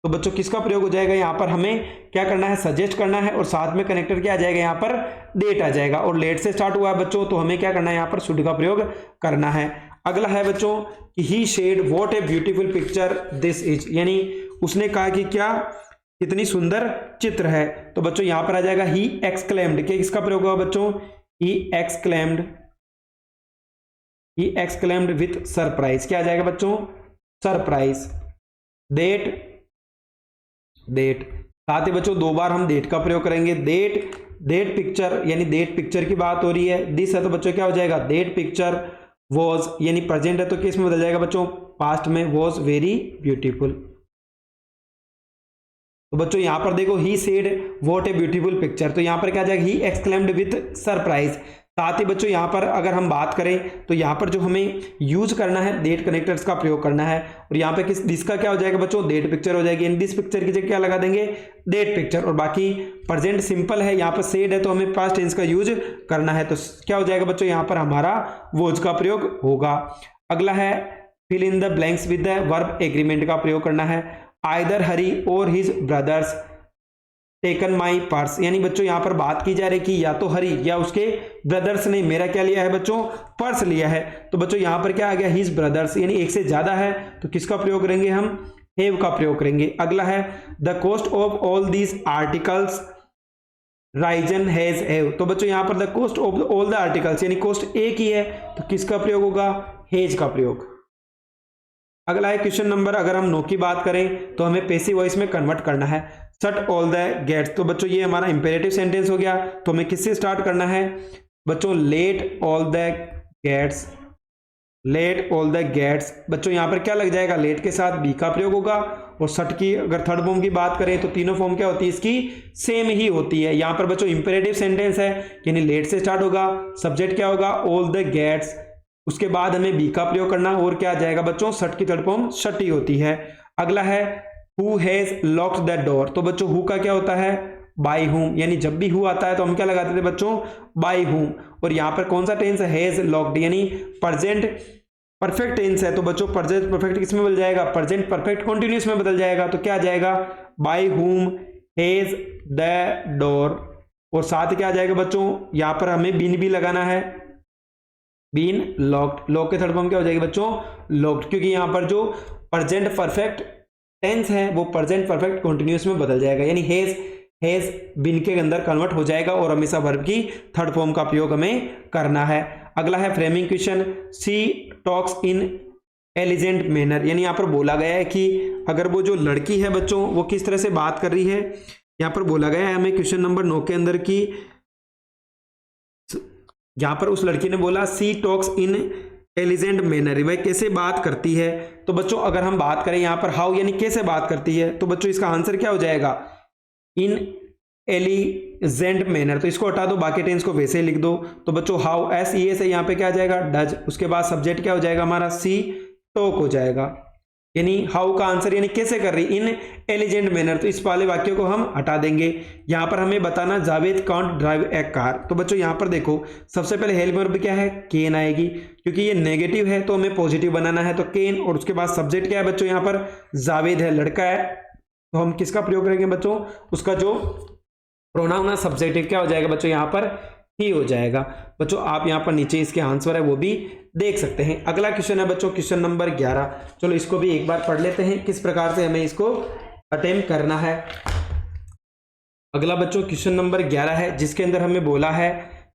तो बच्चों किसका प्रयोग हो जाएगा, यहां पर हमें क्या करना है, सजेस्ट करना है और साथ में कनेक्टर क्या आ जाएगा, यहां पर डेट आ जाएगा और लेट से स्टार्ट हुआ है बच्चों, तो हमें क्या करना है, यहां पर शुड का प्रयोग करना है। अगला है बच्चों कि he said what a beautiful picture this is, यानी उसने कहा कि क्या कितनी सुंदर चित्र है। तो बच्चों यहां पर आ जाएगा ही एक्सक्लेम्ड, कि किसका प्रयोग होगा बच्चों, ही एक्सक्लेम्ड विथ सरप्राइज। क्या आ जाएगा बच्चों, सरप्राइज। डेट साथ ही बच्चों 2 बार हम डेट का प्रयोग करेंगे। डेट पिक्चर, यानी डेट पिक्चर की बात हो रही है। दिस है तो बच्चों क्या हो जाएगा, डेट पिक्चर वॉज, यानी प्रेजेंट है तो किस में बदल जाएगा बच्चों, पास्ट में, वॉज वेरी ब्यूटीफुल। तो बच्चों यहां पर देखो he said what a beautiful picture, तो यहां पर क्या आ जाएगा, ही एक्सक्लेम्ड विथ सरप्राइज। साथ ही बच्चों यहां पर अगर हम बात करें तो यहां पर जो हमें यूज करना है डेट कनेक्टर्स का प्रयोग करना है और यहां पे किस दिस का क्या हो जाएगा बच्चों, डेट पिक्चर हो जाएगी। इन दिस पिक्चर की जगह क्या लगा देंगे, डेट पिक्चर। और बाकी प्रेजेंट सिंपल है, यहां पर सेड है तो हमें पास्ट टेंस का यूज करना है, तो क्या हो जाएगा बच्चों, यहां पर हमारा वॉज का प्रयोग होगा। अगला है fill in the blanks with the verb agreement का प्रयोग करना है। Either Hari or his brothers taken my purse, यानी बच्चों यहां पर बात की जा रही कि या तो हरी या उसके ब्रदर्स ने मेरा क्या लिया है बच्चों, पर्स लिया है। तो बच्चों यहां पर क्या आ गया, हिज ब्रदर्स, यानी एक से ज्यादा है तो किसका प्रयोग करेंगे हम, हैव का प्रयोग करेंगे। अगला है the cost of all these articles Ryzen has have, तो बच्चों यहां पर the cost of all the articles, यानी कॉस्ट एक ही है तो किसका प्रयोग होगा, हैज का प्रयोग। अगला है क्वेश्चन नंबर, अगर हम नो की बात करें तो हमें पैसिव वॉइस में कन्वर्ट करना है। Shut all the gates. तो बच्चों ये हमारा इंपेरेटिव सेंटेंस हो गया। तो हमें किससे स्टार्ट करना है बच्चों, let all the gates, let all the gates. बच्चों यहाँ पर क्या लग जाएगा, लेट के साथ बी का प्रयोग होगा। और शट की अगर थर्ड फॉर्म की बात करें तो तीनों फॉर्म क्या होती है इसकी, सेम ही होती है। यहाँ पर बच्चों इंपेरेटिव सेंटेंस है यानी लेट से स्टार्ट होगा, सब्जेक्ट क्या होगा, ऑल द गेट्स, उसके बाद हमें बी का प्रयोग करना और क्या आ जाएगा बच्चों, शट की थर्ड फॉर्म शट ही होती है। अगला है who has locked the door. तो बच्चों हु का क्या होता है, बाय हुम, यानी जब भी हु आता है तो हम क्या लगाते थे बच्चों, बाय हुम। और यहाँ पर कौन सा टेंस है, हैज लॉक्ड, यानी प्रेजेंट परफेक्ट टेंस है। तो बच्चों प्रेजेंट परफेक्ट किस में बदल जाएगा, प्रेजेंट परफेक्ट कंटिन्यूअस में बदल जाएगा। तो क्या आ जाएगा, by whom has the door. और साथ ही क्या आ जाएगा बच्चों, यहाँ पर हमें बीन भी लगाना है, बीन लॉक्ड। लॉक के थर्ड फॉर्म क्या हो जाएगी बच्चों, लॉक्ड, क्योंकि यहाँ पर जो प्रेजेंट परफेक्ट टेंस है वो प्रेजेंट परफेक्ट कंटिन्यूअस में बदल जाएगा, यानी हैज बिन के अंदर कन्वर्ट हो जाएगा और हमेशा वर्ब की थर्ड फॉर्म का प्रयोग हमें करना है। अगला है framing question, she talks in elegant manner, यानी यहाँ पर बोला गया है कि अगर वो जो लड़की है बच्चों वो किस तरह से बात कर रही है। यहाँ पर बोला गया है हमें क्वेश्चन नंबर 9 के अंदर की, यहाँ पर उस लड़की ने बोला सी टॉक्स इन एलिजेंट मैनर, वह कैसे बात करती है। तो बच्चों अगर हम बात करें यहाँ पर हाउ यानी कैसे बात करती है, तो बच्चों इसका आंसर क्या हो जाएगा, इन एलिजेंट मैनर। तो इसको हटा दो, बाकी टेंस को वैसे ही लिख दो। तो बच्चों हाउ एस ई एस है, यहाँ पे क्या आ जाएगा, डज। उसके बाद सब्जेक्ट क्या हो जाएगा हमारा, सी टॉक हो जाएगा, यानी हाउ का आंसर यानी कैसे कर रही, इन एलिजेंट मैनर। तो इस वाले वाक्य को हम हटा देंगे। यहाँ पर हमें बताना Javed can't drive A car. तो बच्चों यहाँ पर देखो सबसे पहले हेल्प वर्ब क्या है, केन आएगी, क्योंकि ये नेगेटिव है तो हमें पॉजिटिव बनाना है, तो केन। और उसके बाद सब्जेक्ट क्या है बच्चों, यहाँ पर जावेद है, लड़का है, तो हम किसका प्रयोग करेंगे बच्चों, उसका जो प्रोनाउन है सब्जेक्टिव क्या हो जाएगा बच्चों, यहाँ पर ही हो जाएगा। बच्चों आप यहाँ पर नीचे इसके आंसर है वो भी देख सकते हैं। अगला क्वेश्चन है बच्चों क्वेश्चन नंबर 11। चलो इसको भी एक बार पढ़ लेते हैं किस प्रकार से हमें इसको अटेम्प्ट करना है। अगला बच्चों क्वेश्चन नंबर 11 है, जिसके अंदर हमें बोला है,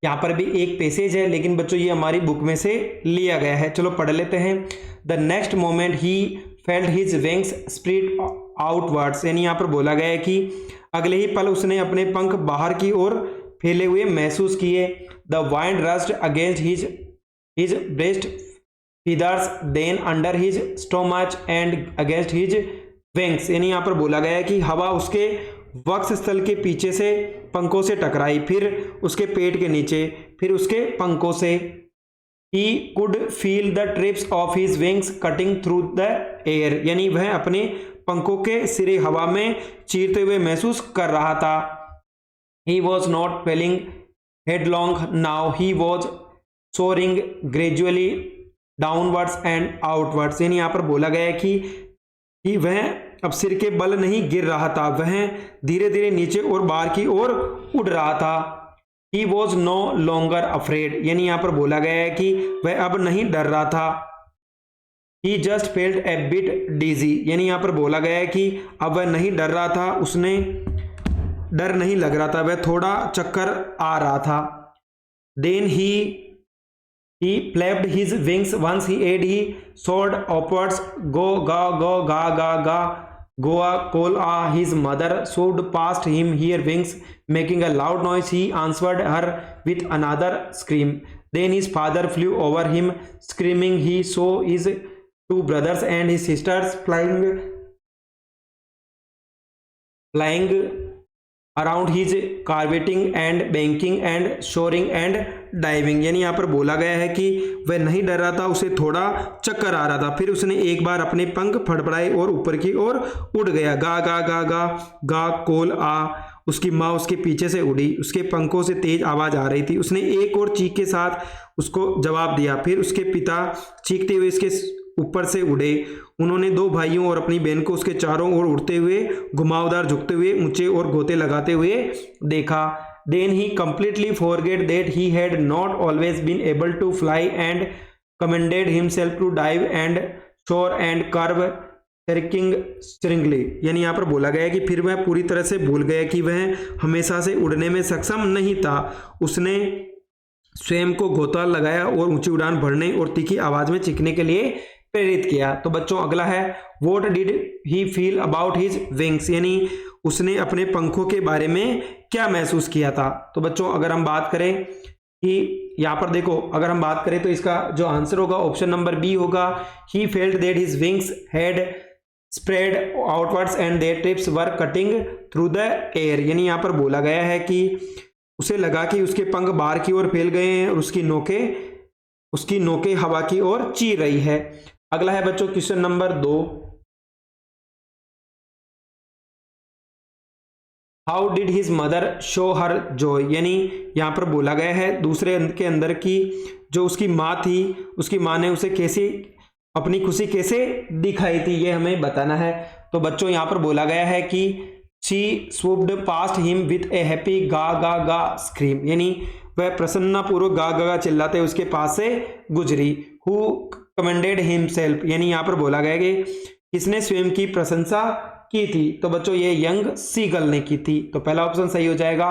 यहाँ पर भी एक पैसेज है लेकिन बच्चों ये हमारी बुक में से लिया गया है। चलो पढ़ लेते हैं। The next moment he felt his wings spread outwards, यानी यहाँ पर बोला गया है कि अगले ही पल उसने अपने पंख बाहर की ओर फैले हुए महसूस किए। The wind rushed against his breast feathers then under his stomach and against his wings, यानी यहाँ पर बोला गया है कि हवा उसके वक्षस्थल के पीछे से पंखों से टकराई, फिर उसके पेट के नीचे, फिर उसके पंखों से। He could feel the tips of his wings cutting through the air, यानी वह अपने पंखों के सिरे हवा में चीरते हुए महसूस कर रहा था। He was not falling headlong now, he was soaring gradually downwards and outwards, यानी यहाँ पर बोला गया है कि वह अब सिर के बल नहीं गिर रहा था, वह धीरे धीरे नीचे और बाहर की ओर उड़ रहा था। He was no longer afraid, यानी यहाँ पर बोला गया है कि वह अब नहीं डर रहा था। He just felt a bit dizzy, यानी यहाँ पर बोला गया है कि अब वह नहीं डर रहा था, उसने डर नहीं लग रहा था, वह थोड़ा चक्कर आ रहा था। Then he flapped his wings once he ate, he soared upwards, go ga go ga ga ga. Goa call his mother soared past him, her wings making a loud noise. He answered her with another scream. Then his father flew over him, screaming. He saw his two brothers and his sisters flying around his carpeting and banking and soaring and diving, यानी यहाँ पर बोला गया है कि वह नहीं डर रहा था, उसे थोड़ा चक्कर आ रहा था, फिर उसने एक बार अपने पंख फड़फड़ाए और ऊपर की ओर उड़ गया। गा गा गा गा गा कोल आ, उसकी माँ उसके पीछे से उड़ी, उसके पंखों से तेज आवाज आ रही थी। उसने एक और चीख के साथ उसको जवाब दिया, फिर उसके पिता चीखते हुए इसके ऊपर से उड़े। उन्होंने दो भाइयों और अपनी बहन को उसके चारों ओर उड़ते हुए, घुमावदार झुकते हुए, ऊंचे और गोते लगाते हुए देखा। Then he completely forgot that he had not always been able to fly and commended himself to dive and soar and curve stringly, यानी यहाँ पर बोला गया है कि फिर वह पूरी तरह से भूल गया कि वह हमेशा से उड़ने में सक्षम नहीं था। उसने स्वयं को गोता लगाया और ऊंची उड़ान भरने और तीखी आवाज में चीखने के लिए प्रेरित किया। तो बच्चों अगला है what did he feel about his wings, यानी उसने अपने पंखों के बारे में क्या महसूस किया था। तो बच्चों अगर हम बात करें कि यहाँ पर देखो, अगर हम बात करें तो इसका जो आंसर होगा ऑप्शन नंबर बी होगा, he felt that his wings had spread outwards and their tips were cutting through the air. यानी यहाँ पर बोला गया है कि उसे लगा कि उसके पंख बाहर की ओर फैल गए हैं और उसकी नोकें हवा की ओर चीर रही है। अगला है बच्चों question number 2, how did his mother show her Joy. यानी यहाँ पर बोला गया है दूसरे के अंदर की जो उसकी माँ थी, उसकी माँ ने उसे कैसे अपनी खुशी कैसे दिखाई थी, ये हमें बताना है। तो बच्चों यहाँ पर बोला गया है कि she swooped past him with a happy गा गा गा scream। यानी वह प्रसन्नपूर्वक गा गा गा चिल्लाते उसके पास से गुजरी। Who commended himself। यानी यहाँ पर बोला गया कि किसने स्वयं की प्रशंसा की थी। तो बच्चों ये यंग सीगल ने की थी। तो पहला ऑप्शन सही हो जाएगा।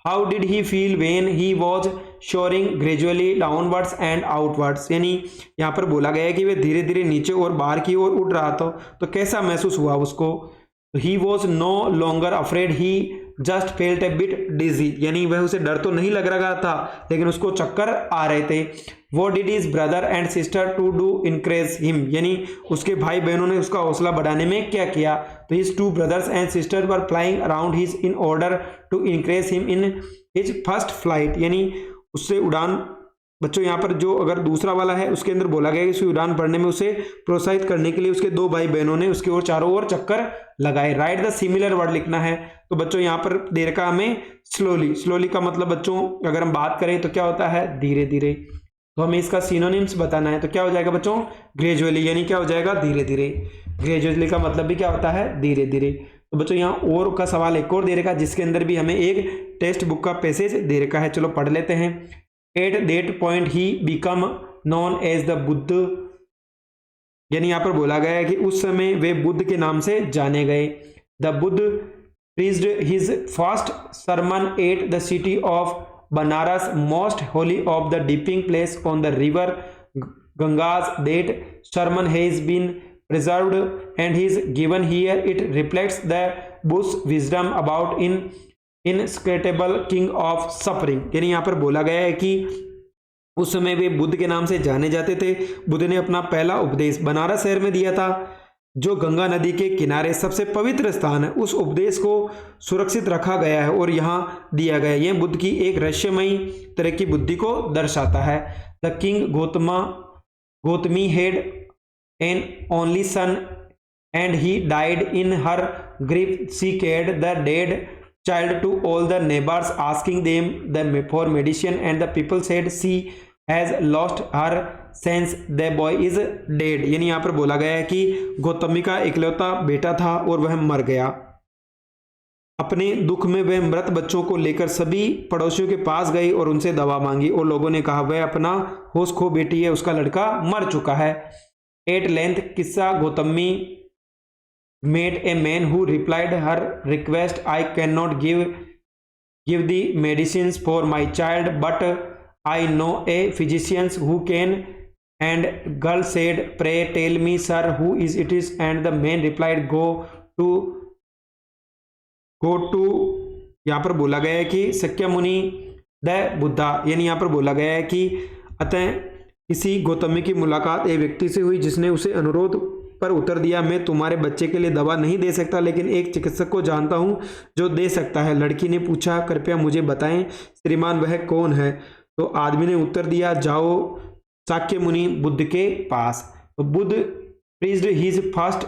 How did he feel when he was shoring gradually downwards and outwards. यानी यहाँ पर बोला गया है कि वह धीरे धीरे नीचे और बाहर की ओर उड़ रहा था, तो कैसा महसूस हुआ उसको। He was no longer afraid, he just felt a bit dizzy. यानी वह उसे डर तो नहीं लग रहा था, लेकिन उसको चक्कर आ रहे थे। What did his brother and sister to do encourage him। यानी उसके भाई बहनों ने उसका हौसला बढ़ाने में क्या किया। तो his two brothers and sister were flying around his in order to encourage him in his first flight। यानी उससे उड़ान, बच्चों यहाँ पर जो अगर दूसरा वाला है उसके अंदर बोला गया कि उसकी उड़ान भरने में उसे प्रोत्साहित करने के लिए उसके दो भाई बहनों ने उसके ओर चारों ओर चक्कर लगाए। राइट द सिमिलर वर्ड लिखना है। तो बच्चों यहाँ पर दे रखा हमें स्लोली। स्लोली का मतलब बच्चों अगर हम बात करें तो क्या होता है, धीरे धीरे। तो हमें इसका सिनोनिम्स बताना है। तो क्या हो जाएगा बच्चों, ग्रेजुअली। यानी क्या हो जाएगा, धीरे धीरे। ग्रेजुअली का मतलब भी क्या होता है, धीरे धीरे। तो बच्चों यहाँ और का सवाल एक और दे रखा है जिसके अंदर भी हमें एक टेक्स्ट बुक का पैसेज दे रखा है। चलो पढ़ लेते हैं। At that point he become known as the Buddha. यानी यहाँ पर बोला गया है कि उस समय वे बुद्ध के नाम से जाने गए। The Buddha preached his first sermon at the city of Banaras, most holy of the dipping place on the river Gangas. That sermon has been preserved and is given here. It reflects the Buddha's wisdom about inscrutable king of suffering। यानी यहाँ पर बोला गया है कि उस समय वे बुद्ध के नाम से जाने जाते थे। बुद्ध ने अपना पहला उपदेश बनारस शहर में दिया था, जो गंगा नदी के किनारे सबसे पवित्र स्थान है। उस उपदेश को सुरक्षित रखा गया है और यहाँ दिया गया है। यह बुद्ध की एक रहस्यमयी तरह की बुद्धि को दर्शाता है। The king Gotami had an only son and he died in her grief. She cared the dead child to all the neighbors, asking them for medicine, and the people said she has lost her sense, the boy is dead। यानी यहाँ पर बोला गया है कि गौतमी का इकलौता बेटा था और वह मर गया। अपने दुख में वह मृत बच्चों को लेकर सभी पड़ोसियों के पास गई और उनसे दवा मांगी, और लोगों ने कहा वह अपना होश खो बैठी है, उसका लड़का मर चुका है। एट लेंथ किस्सा Gautami made a man who replied her request, I cannot give the medicines for my child, but I know a physician who can। And girl said, pray tell me sir who is it is। And the man replied, go to यहाँ पर बोला गया है कि Shakyamuni the Buddha. यानी यहाँ पर बोला गया है कि अतः किसी गौतमी की मुलाकात एक व्यक्ति से हुई जिसने उसे अनुरोध पर उत्तर दिया, मैं तुम्हारे बच्चे के लिए दवा नहीं दे सकता, लेकिन एक चिकित्सक को जानता हूं जो दे सकता है। लड़की ने पूछा, कृपया मुझे बताएं श्रीमान वह कौन है। तो आदमी ने उत्तर दिया, जाओ शाक्य मुनि बुद्ध के पास। तो Buddha preached his first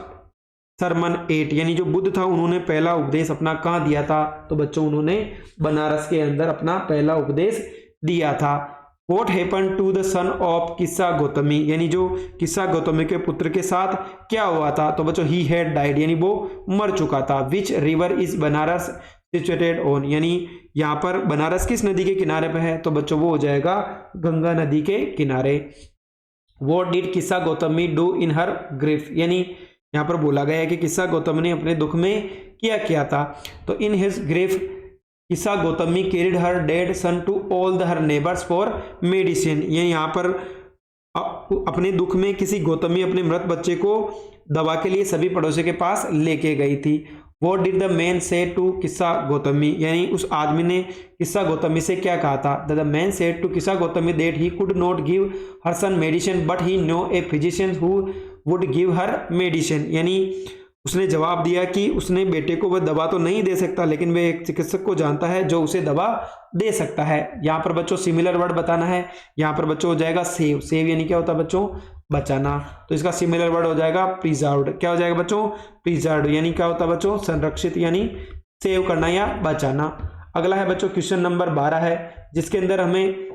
sermon at. यानी जो बुद्ध था उन्होंने पहला उपदेश अपना कहाँ दिया था। तो बच्चों उन्होंने बनारस के अंदर अपना पहला उपदेश दिया था। What happened to the son of किस्सा गौतमी। यानी जो किस्सा गौतमी के पुत्र के साथ क्या हुआ था। तो बच्चों he had died, यानी वो मर चुका था। Which river is Banaras situated on। यानी यहाँ पर बनारस किस नदी के किनारे पे है। तो बच्चों वो हो जाएगा गंगा नदी के किनारे। What did किस्सा Gautami do in her grief। यानी यहाँ पर बोला गया है कि किस्सा गौतमी ने अपने दुख में क्या किया था। तो in his grief Kisa Gotami carried her dead son to all the her neighbours for medicine. ये यहाँ पर अपने दुख में किसी गौतमी अपने मृत बच्चे को दवा के लिए सभी पड़ोसियों के पास लेके गई थी। What did the man say to किस्सा गौतमी, यानी उस आदमी ने किस्सा गौतमी से क्या कहा था। The man said to किस्सा Gautami that he could not give her son medicine but he knew a physician who would give her medicine, यानी उसने जवाब दिया कि उसने बेटे को वह दवा तो नहीं दे सकता लेकिन वह एक चिकित्सक को जानता है जो उसे दवा दे सकता है। यहाँ पर बच्चों सिमिलर वर्ड बताना है। यहाँ पर बच्चों हो जाएगा सेव, सेव यानी क्या होता है बच्चों, बचाना, तो इसका सिमिलर वर्ड हो जाएगा प्रिजर्व्ड। क्या हो जाएगा बच्चों, प्रिजर्व्ड, यानी क्या होता है बच्चों, संरक्षित यानी सेव करना या बचाना। अगला है बच्चों क्वेश्चन नंबर 12 है, जिसके अंदर हमें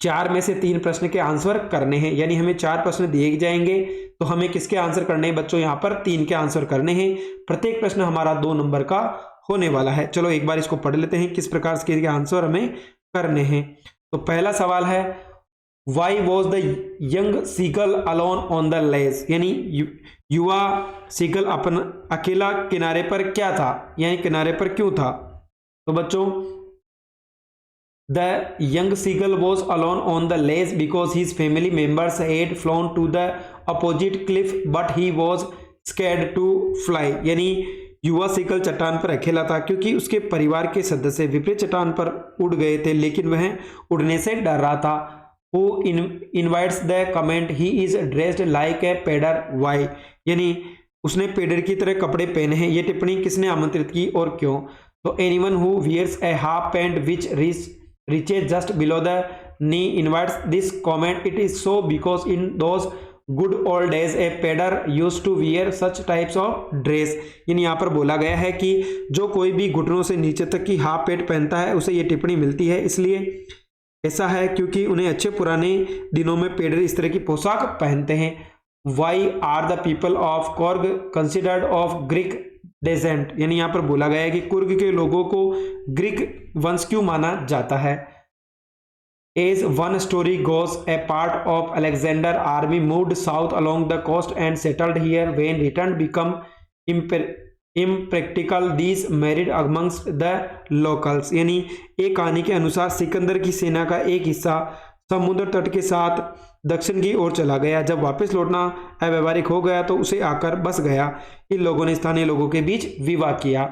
4 में से 3 प्रश्न के आंसर करने हैं, यानी हमें 4 प्रश्न दिए जाएंगे तो हमें किसके आंसर करने हैं बच्चों, यहाँ पर 3 के आंसर करने हैं। प्रत्येक प्रश्न हमारा 2 नंबर का होने वाला है। चलो एक बार इसको पढ़ लेते हैं किस प्रकार के आंसर हमें करने हैं। तो पहला सवाल है why was the young seagull alone on the ledge, यानी युवा सीगल अपन अकेला किनारे पर क्या था, यानी किनारे पर क्यों था। तो बच्चों The young seagull was alone on the ledge because his family members had flown to the opposite cliff but he was scared to fly, यानी युवा सीगल चट्टान पर अकेला था क्योंकि उसके परिवार के सदस्य विपरीत चट्टान पर उड़ गए थे लेकिन वह उड़ने से डर रहा था। Who invites the comment he is dressed like a pedder, why, यानी उसने पेडर की तरह कपड़े पहने हैं, ये टिप्पणी किसने आमंत्रित की और क्यों। तो anyone who wears a half pant which reaches just below the knee invites this comment, it is so because in those good old days a pedder used to wear such types of dress, यानी यहाँ पर बोला गया है कि जो कोई भी घुटनों से नीचे तक की हाफ पैंट पहनता है उसे ये टिप्पणी मिलती है, इसलिए ऐसा है क्योंकि उन्हें अच्छे पुराने दिनों में पेडर इस तरह की पोशाक पहनते हैं। Why are the people of Coorg considered of Greek descent, यानी यहाँ पर बोला गया है कि कुर्ग के लोगों को ग्रीक वंश क्यों माना जाता है। As one story goes a part of Alexander army moved south along the coast and settled here when return become impractical these married amongst the locals, यानी एक कहानी के अनुसार सिकंदर की सेना का एक हिस्सा समुद्र तट के साथ दक्षिण की ओर चला गया, जब वापस लौटना अव्यवहारिक हो गया तो उसे आकर बस गया। इन लोगों ने स्थानीय लोगों के बीच विवाह किया।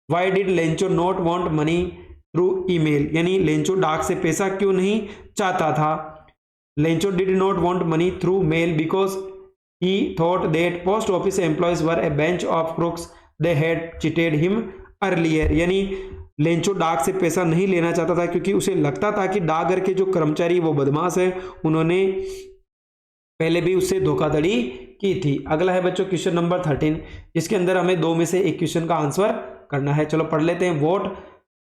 Why did Lencho not want money through email, यानी लेंचो डाक से पैसा क्यों नहीं चाहता था। Lencho did not want money through mail because he thought that post office employees were a bench of crooks they had cheated him earlier, यानी Lencho डाक से पैसा नहीं लेना चाहता था क्योंकि उसे लगता था कि डाकघर के जो कर्मचारी वो बदमाश है, उन्होंने पहले भी उससे धोखाधड़ी की थी। अगला है बच्चों क्वेश्चन नंबर 13, जिसके अंदर हमें 2 में से एक क्वेश्चन का आंसर करना है। चलो पढ़ लेते हैं। What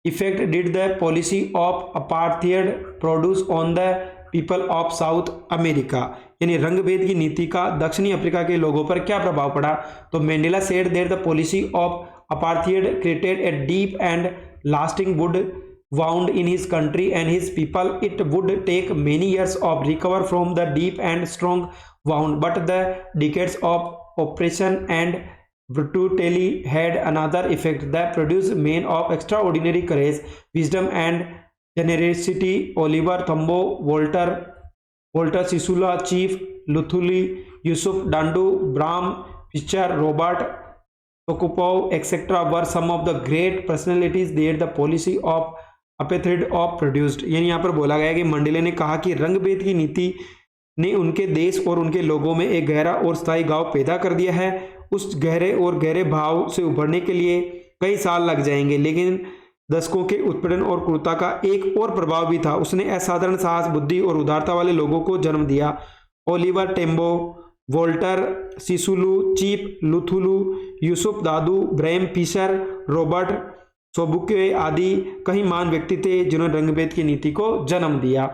effect did the policy of apartheid produce on the people of south America, यानी रंगभेद की नीति का दक्षिणी अफ्रीका के लोगों पर क्या प्रभाव पड़ा। तो Mandela said that the policy of apartheid created a deep and lasting would wound in his country and his people. It would take many years of recover from the deep and strong wound, but the decades of oppression and brutality had another effect that produced men of extraordinary courage, wisdom and generosity. Oliver Tambo, Walter Sisula, Chief Luthuli, Yusuf Dandu, Bram Fischer, Robert Tokupov, etc. were some of the great personalities that the policy of apartheid of produced, यानी यहाँ पर बोला गया कि मंडेले ने कहा कि रंगभेद की नीति ने उनके देश और उनके लोगों में एक गहरा और स्थायी घाव पैदा कर दिया है। उस गहरे भाव से उभरने के लिए कई साल लग जाएंगे, लेकिन दशकों के उत्पीड़न और क्रूरता का एक और प्रभाव भी था। उसने असाधारण साहस, बुद्धि और उदारता वाले लोगों को जन्म दिया। ओलिवर टेम्बो, वोल्टर सिसुलू, चीप लुथुलू, यूसुफ दादू, ब्रैम फिशर, रॉबर्ट सोबुके आदि कई महान व्यक्ति थे जिन्होंने रंगभेद की नीति को जन्म दिया।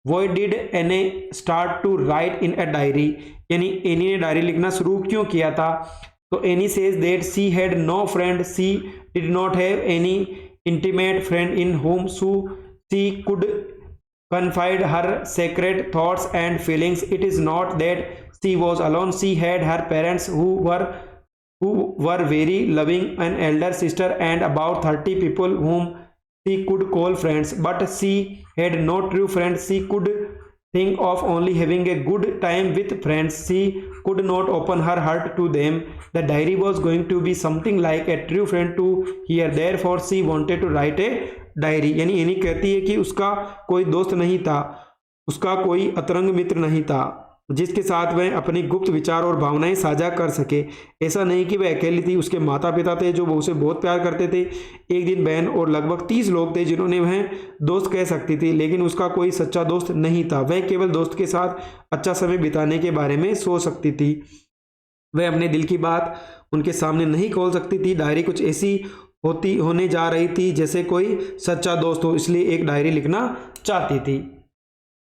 Why did Anne start to write in a diary, यानी एनी ने डायरी लिखना शुरू क्यों किया था। तो Anne says that she had no friend, she did not have any intimate friend in home she could confide her sacred thoughts and feelings. It is not that she was alone. She had her parents who were very loving, an elder sister and about 30 people whom she could call friends, but she had no true friends. She could think of only having a good time with friends. She could not open her heart to them. The diary was going to be something like a true friend to her. Therefore she wanted to write a diary. यानी any कहती है कि उसका कोई दोस्त नहीं था, उसका कोई अतरंग मित्र नहीं था जिसके साथ वह अपनी गुप्त विचार और भावनाएं साझा कर सके। ऐसा नहीं कि वह अकेली थी, उसके माता पिता थे जो वो उसे बहुत प्यार करते थे, एक दिन बहन और लगभग 30 लोग थे जिन्होंने वह दोस्त कह सकती थी, लेकिन उसका कोई सच्चा दोस्त नहीं था। वह केवल दोस्त के साथ अच्छा समय बिताने के बारे में सोच सकती थी। वह अपने दिल की बात उनके सामने नहीं खोल सकती थी। डायरी कुछ ऐसी होने जा रही थी जैसे कोई सच्चा दोस्त हो, इसलिए एक डायरी लिखना चाहती थी।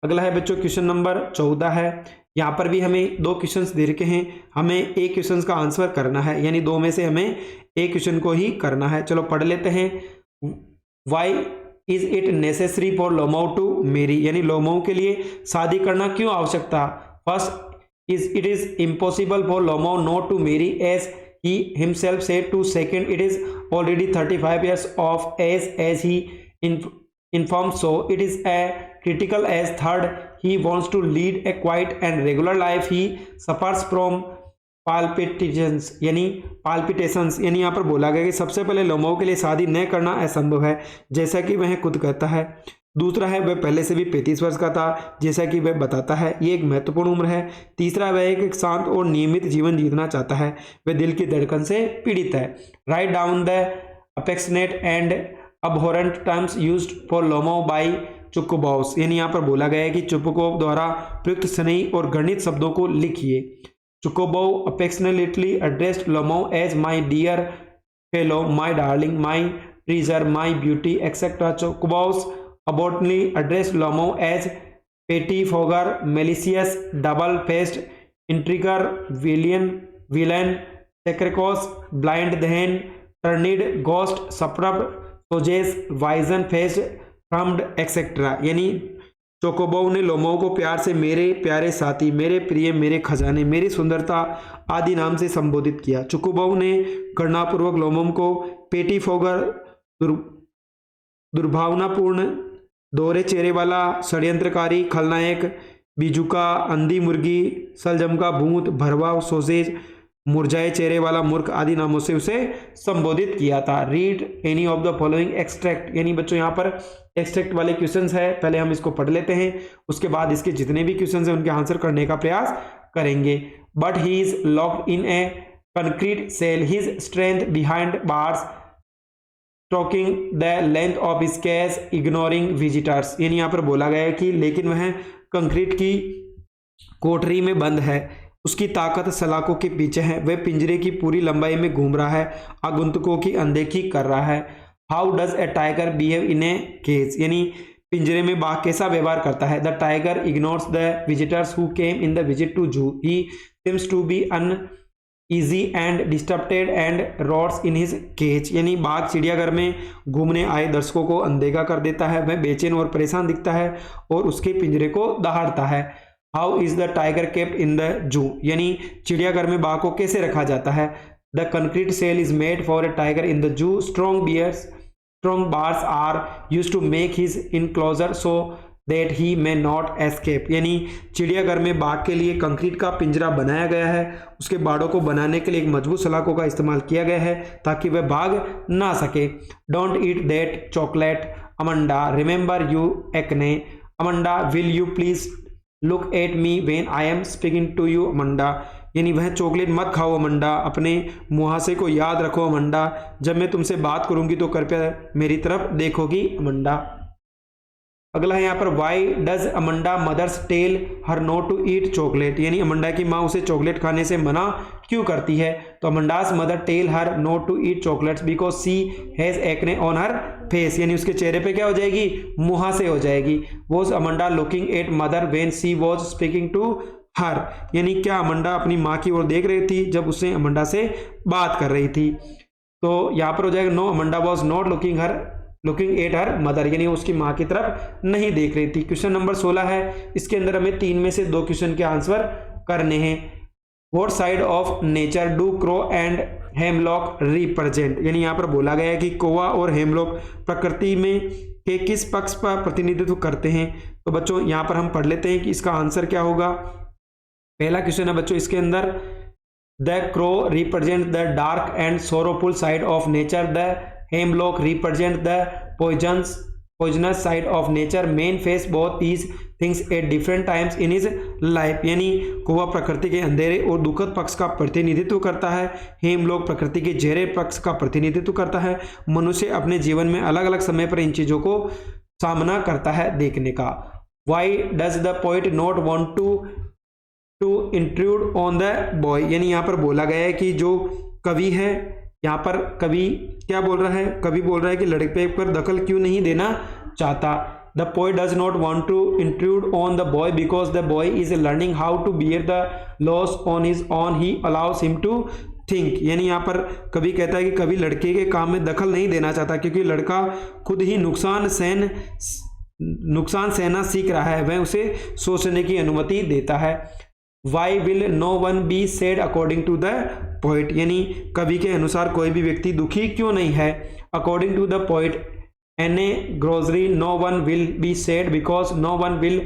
अगला है बच्चों क्वेश्चन नंबर 14 है। यहाँ पर भी हमें 2 क्वेश्चंस दे रखे हैं, हमें एक क्वेश्चन का आंसर करना है, यानी 2 में से हमें एक क्वेश्चन को ही करना है। चलो पढ़ लेते हैं। Why is it necessary for Lomov to marry, यानी लोमाओ के लिए शादी करना क्यों आवश्यक था। First it is impossible for Lomov not to marry as he himself said to. Second, it is already 35 years of age as he informed, so it is a critical as. Third, he wants to lead a quiet and regular life. He suffers from palpitations, यानी यहाँ पर बोला गया कि सबसे पहले लोमाओ के लिए शादी न करना असंभव है, जैसा कि वह खुद कहता है। दूसरा है वह पहले से भी 35 वर्ष का था, जैसा कि वह बताता है, ये एक महत्वपूर्ण उम्र है। तीसरा वह एक शांत और नियमित जीवन जीना चाहता है, वह दिल की धड़कन से पीड़ित है। Write down the affectionate and abhorrent terms used for Lomov by Chubukov, यानी यहाँ पर बोला गया है कि चुकोबॉव द्वारा प्रयुक्त स्नेही और घृणित शब्दों को लिखिए। चुकोबॉव affectionately addressed Lomov as my dear fellow, my darling, my treasure, my beauty et cetera. Chubukov's abundantly addressed Lomo as pettifogger, malicious, double-faced, intriguer, villain, sacrecos, blind then, turned, ghost, superb, soges, wizen-faced, crumbed, etc. यानी चोकोबोव ने लोमो को प्यार से मेरे प्यारे साथी, मेरे प्रिय, मेरे खजाने, मेरी सुंदरता आदि नाम से संबोधित किया। चोकोबोव ने गणनापूर्वक लोमो को पेटीफोगर, दुर्भावनापूर्ण, दोहरे चेहरे वाला, षड्यंत्रकारी, खलनायक, बीजुका, अंधी मुर्गी, सलजम का भूत, भरवा, सोसेज, मुरझाए चेहरे वाला मूर्ख आदि नामों से उसे संबोधित किया था। Read any of the following extract, यानी बच्चों यहाँ पर एक्सट्रैक्ट वाले क्वेश्चंस है, पहले हम इसको पढ़ लेते हैं, उसके बाद इसके जितने भी क्वेश्चंस हैं उनके आंसर करने का प्रयास करेंगे। But he is locked in a concrete cell, his strength behind bars, talking the length of his cage, ignoring visitors, यानी यहाँ पर बोला गया है कि लेकिन वह कंक्रीट की कोठरी में बंद है, उसकी ताकत सलाखों के पीछे है, वह पिंजरे की पूरी लंबाई में घूम रहा है, आगंतुकों की अनदेखी कर रहा है। How does a tiger behave in a cage, यानी पिंजरे में बाघ कैसा व्यवहार करता है। The tiger ignores the visitors who came in the visit to zoo, he seems to be easy and disturbed and roars in his cage, यानी बाघ चिड़ियाघर में घूमने आए दर्शकों को अनदेखा कर देता है, वह बेचैन और परेशान दिखता है और उसके पिंजरे को दहाड़ता है। How is the tiger kept in the जू, यानी चिड़ियाघर में बाघ को कैसे रखा जाता है। The concrete cell is made for a tiger in the zoo, strong bars are used to make his enclosure so that he may not escape, यानी चिड़ियाघर में बाघ के लिए कंक्रीट का पिंजरा बनाया गया है, उसके बाड़ों को बनाने के लिए एक मजबूत सलाखों का इस्तेमाल किया गया है ताकि वह भाग ना सके। Don't eat that chocolate Amanda, remember you acne Amanda, will you please look at me when I am speaking to you Amanda, यानी वह चॉकलेट मत खाओ अमंडा, अपने मुहासे को याद रखो अमंडा, जब मैं तुमसे बात करूंगी तो कृपया मेरी तरफ देखोगी अमंडा। अगला है यहाँ पर why does Amanda mothers tell her not to eat chocolate, यानी अमंडा की माँ उसे चॉकलेट खाने से मना क्यों करती है। तो Amanda's mother tell her not to eat chocolates because she has acne on her face, यानी उसके चेहरे पे क्या हो जाएगी, मुहासे हो जाएगी। Was Amanda looking at mother when she was speaking to her, यानी क्या अमंडा अपनी माँ की ओर देख रही थी जब उसने अमंडा से बात कर रही थी। तो यहाँ पर हो जाएगा no Amanda was not looking at her mother, यानी उसकी माँ की तरफ नहीं देख रही थी। क्वेश्चन नंबर 16 है, इसके अंदर हमें 3 में से 2 क्वेश्चन के आंसर करने हैं। What side of nature do crow and hemlock represent, यानी यहाँ पर बोला गया है कि कौवा और हेमलॉक प्रकृति में के किस पक्ष पर प्रतिनिधित्व करते हैं। तो बच्चों यहाँ पर हम पढ़ लेते हैं कि इसका आंसर क्या होगा। पहला क्वेश्चन है बच्चों इसके अंदर, the crow represent the dark and sorrowful side of nature, the hemlock represent the poisonous side of nature, man face both these things at different times in his life। यानी कौवा प्रकृति के अंधेरे और दुखद पक्ष का प्रतिनिधित्व करता है, हेमलॉक प्रकृति के गहरे पक्ष का प्रतिनिधित्व करता है। मनुष्य अपने जीवन में अलग अलग समय पर इन चीजों को सामना करता है देखने का। Why does the poet not want to intrude on the boy? यानी यहाँ पर बोला गया है कि जो कवि है, यहाँ पर कवि क्या बोल रहा है, कवि बोल रहा है कि लड़के पर दखल क्यों नहीं देना चाहता। The poet does not want to intrude on the boy because the boy is learning how to bear the loss on his own, he allows him to think। यानी यहाँ पर कवि कहता है कि कवि लड़के के काम में दखल नहीं देना चाहता क्योंकि लड़का खुद ही नुकसान सहना सीख रहा है, वह उसे सोचने की अनुमति देता है। Why will no one be sad according to the poet? यानी कवि के अनुसार कोई भी व्यक्ति दुखी क्यों नहीं है। According to the poet Anne Grocery, no one will be sad because no one will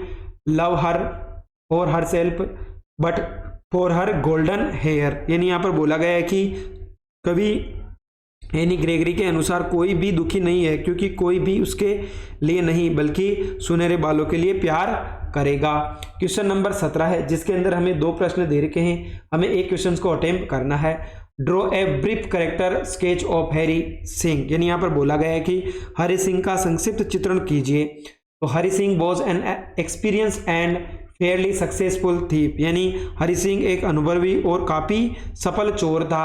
love her or herself but for her golden hair। यानी यहाँ पर बोला गया है कि कवि एनी ग्रेगरी के अनुसार कोई भी दुखी नहीं है क्योंकि कोई भी उसके लिए नहीं बल्कि सुनहरे बालों के लिए प्यार करेगा। क्वेश्चन नंबर 17 है जिसके अंदर हमें दो प्रश्न दे रखे हैं, हमें एक क्वेश्चन को अटेम्प्ट करना है। Draw a brief character sketch of Hari Singh. यानी यहाँ पर बोला गया है कि हरि सिंह का संक्षिप्त चित्रण कीजिए। तो Hari Singh was an experience and Fairlie successful thief. यानी हरि सिंह एक अनुभवी और काफी सफल चोर था।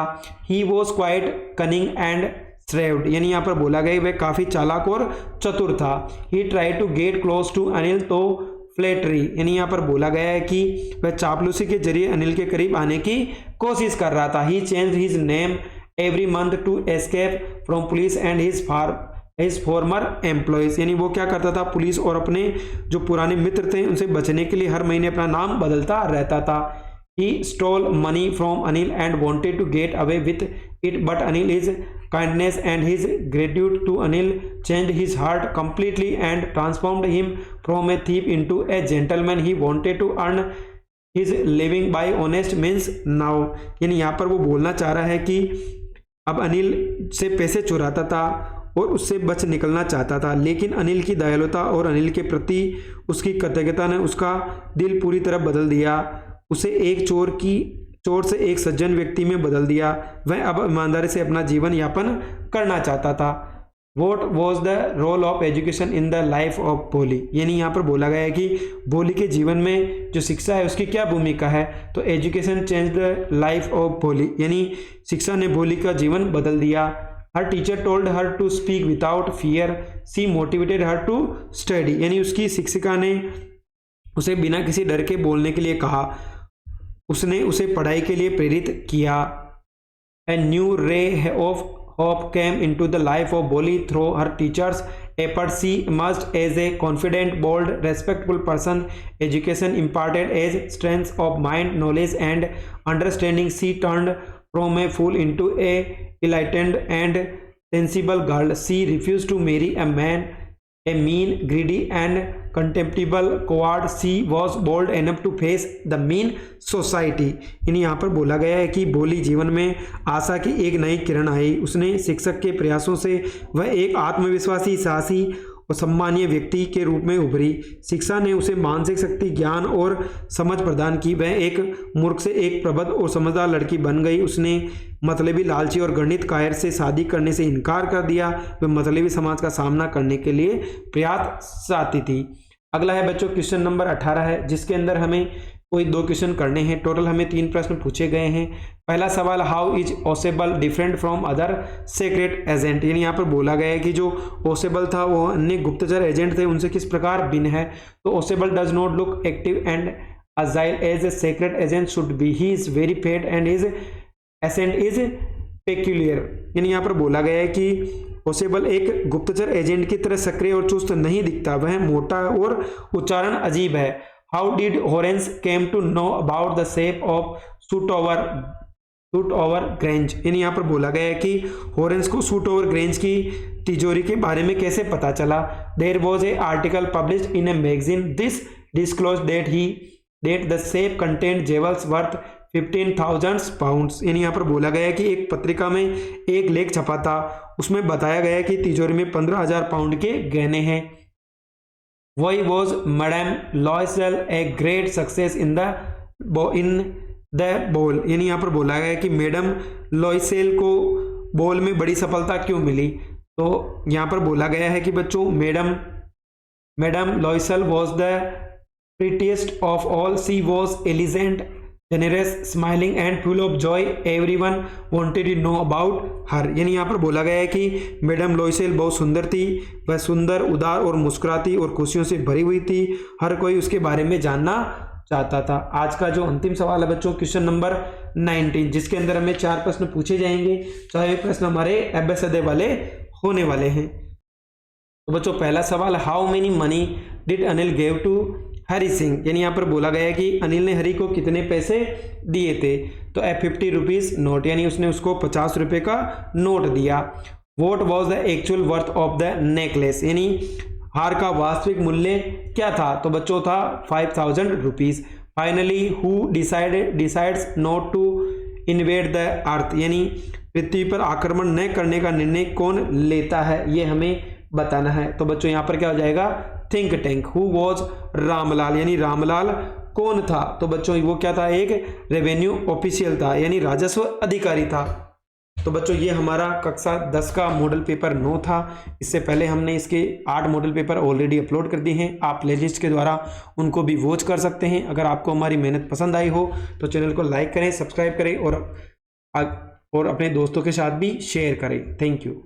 He was quite cunning and shrewd. यानी यहाँ पर बोला गया वह काफी चालाक और चतुर था। He try to get close to Anil to flattery. यानी यहाँ पर बोला गया है कि वह चापलूसी के जरिए अनिल के करीब आने की कोशिश कर रहा था। He change his name every month to escape from police and his former employers. यानी वो क्या करता था, पुलिस और अपने जो पुराने मित्र थे उनसे बचने के लिए हर महीने अपना नाम बदलता रहता था। He stole money from Anil and wanted to get away with it, but Anil his kindness and his gratitude to Anil changed his heart completely and transformed him from a thief into a gentleman. He wanted to earn his living by honest means now। यानी यहाँ पर वो बोलना चाह रहा है कि अब अनिल से पैसे चुराता था और उससे बच निकलना चाहता था, लेकिन अनिल की दयालुता और अनिल के प्रति उसकी कृतज्ञता ने उसका दिल पूरी तरह बदल दिया। उसे एक चोर से एक सज्जन व्यक्ति में बदल दिया। वह अब ईमानदारी से अपना जीवन यापन करना चाहता था। What was the role of education in the life of भोली? यानी यहाँ पर बोला गया है कि भोली के जीवन में जो शिक्षा है उसकी क्या भूमिका है। तो education change the life of Bholi. यानी शिक्षा ने भोली का जीवन बदल दिया। Her teacher told her to speak without fear, she motivated her to study. यानी उसकी शिक्षिका ने उसे बिना किसी डर के बोलने के लिए कहा, उसने उसे पढ़ाई के लिए प्रेरित किया। A new ray of hope came into the life of Bholi through her teacher's effort. She emerged as a confident bold respectful person. Education imparted as strength of mind knowledge and understanding. She turned from a fool into a enlightened and sensible girl. She refused to marry a man, a mean, greedy and contemptible coward. She was bold enough to face the mean society। यानी यहाँ पर बोला गया है कि भोली जीवन में आशा की एक नई किरण आई। उसने शिक्षक के प्रयासों से वह एक आत्मविश्वासी, साहसी और सम्मानीय व्यक्ति के रूप में उभरी। शिक्षा ने उसे मानसिक शक्ति, ज्ञान और समझ प्रदान की। वह एक मूर्ख से एक प्रबुद्ध और समझदार लड़की बन गई। उसने मतलबी, लालची और गणित कायर से शादी करने से इनकार कर दिया। वह मतलबी समाज का सामना करने के लिए प्रयास चाहती थी। अगला है बच्चों क्वेश्चन नंबर 18 है जिसके अंदर हमें कोई दो क्वेश्चन करने हैं। टोटल हमें 3 प्रश्न पूछे गए हैं। पहला सवाल, how is Ausable different from other secret agent. यानी यहाँ पर बोला गया है कि जो ओसेबल था वो अन्य गुप्तचर एजेंट थे उनसे किस प्रकार भिन्न है। तो Ausable does not look active and agile as a secret agent should be. He is very fat and his accent is peculiar. यानी यहाँ पर बोला गया है कि ओसेबल एक गुप्तचर एजेंट की तरह सक्रिय और चुस्त नहीं दिखता, वह मोटा और उच्चारण अजीब है। How did Horace came to know about the shape of Shotover Grange. यानी यहाँ पर बोला गया है कि हॉरेंस को सूटओवर ग्रेंज की तिजोरी के बारे में कैसे पता चला। There was a article published in a magazine, this disclose that he that the safe content jewels worth 15,000 pounds, यानी यहाँ पर बोला गया है कि एक पत्रिका में एक लेख छपा था, उसमें बताया गया है कि तिजोरी में 15,000 पाउंड के गहने हैं। Why was Madame Loisel a great success in the ball, यानी यहाँ पर बोला गया है कि मैडम लॉयसेल को बॉल में बड़ी सफलता क्यों मिली। तो यहाँ पर बोला गया है कि बच्चों Madame Loisel was the prettiest of all, she was elegant, generous, smiling and full of joy, everyone wanted to know about her, यानी यहाँ पर बोला गया है कि मैडम लॉयसेल बहुत सुंदर थी, वह सुंदर, उदार और मुस्कुराती और खुशियों से भरी हुई थी, हर कोई उसके बारे में जानना चाहता था। आज का जो अंतिम सवाल है बच्चों क्वेश्चन नंबर 19, जिसके अंदर हमें 4 प्रश्न पूछे जाएंगे, चाहे प्रश्न हमारे एबेसडे वाले होने वाले हैं। तो बच्चों पहला सवाल, how many money did Anil gave to Hari Singh, यानी यहाँ पर बोला गया है कि अनिल ने हरी को कितने पैसे दिए थे। तो ₹50 नोट, यानी उसने उसको 50 रुपये का नोट दिया। What was the actual worth of the necklace, यानी हार का वास्तविक मूल्य क्या था। तो बच्चों था 5,000 rupees. Finally who decides not to invade the earth, यानी पृथ्वी पर आक्रमण न करने का निर्णय कौन लेता है, ये हमें बताना है। तो बच्चों यहाँ पर क्या हो जाएगा, think tank. Who was Ramlal, यानी रामलाल कौन था। तो बच्चों वो क्या था, एक रेवेन्यू ऑफिशियल था, यानी राजस्व अधिकारी था। तो बच्चों ये हमारा कक्षा 10 का मॉडल पेपर 9 था। इससे पहले हमने इसके 8 मॉडल पेपर ऑलरेडी अपलोड कर दिए हैं, आप प्लेलिस्ट के द्वारा उनको भी वॉच कर सकते हैं। अगर आपको हमारी मेहनत पसंद आई हो तो चैनल को लाइक करें, सब्सक्राइब करें और अपने दोस्तों के साथ भी शेयर करें। Thank you.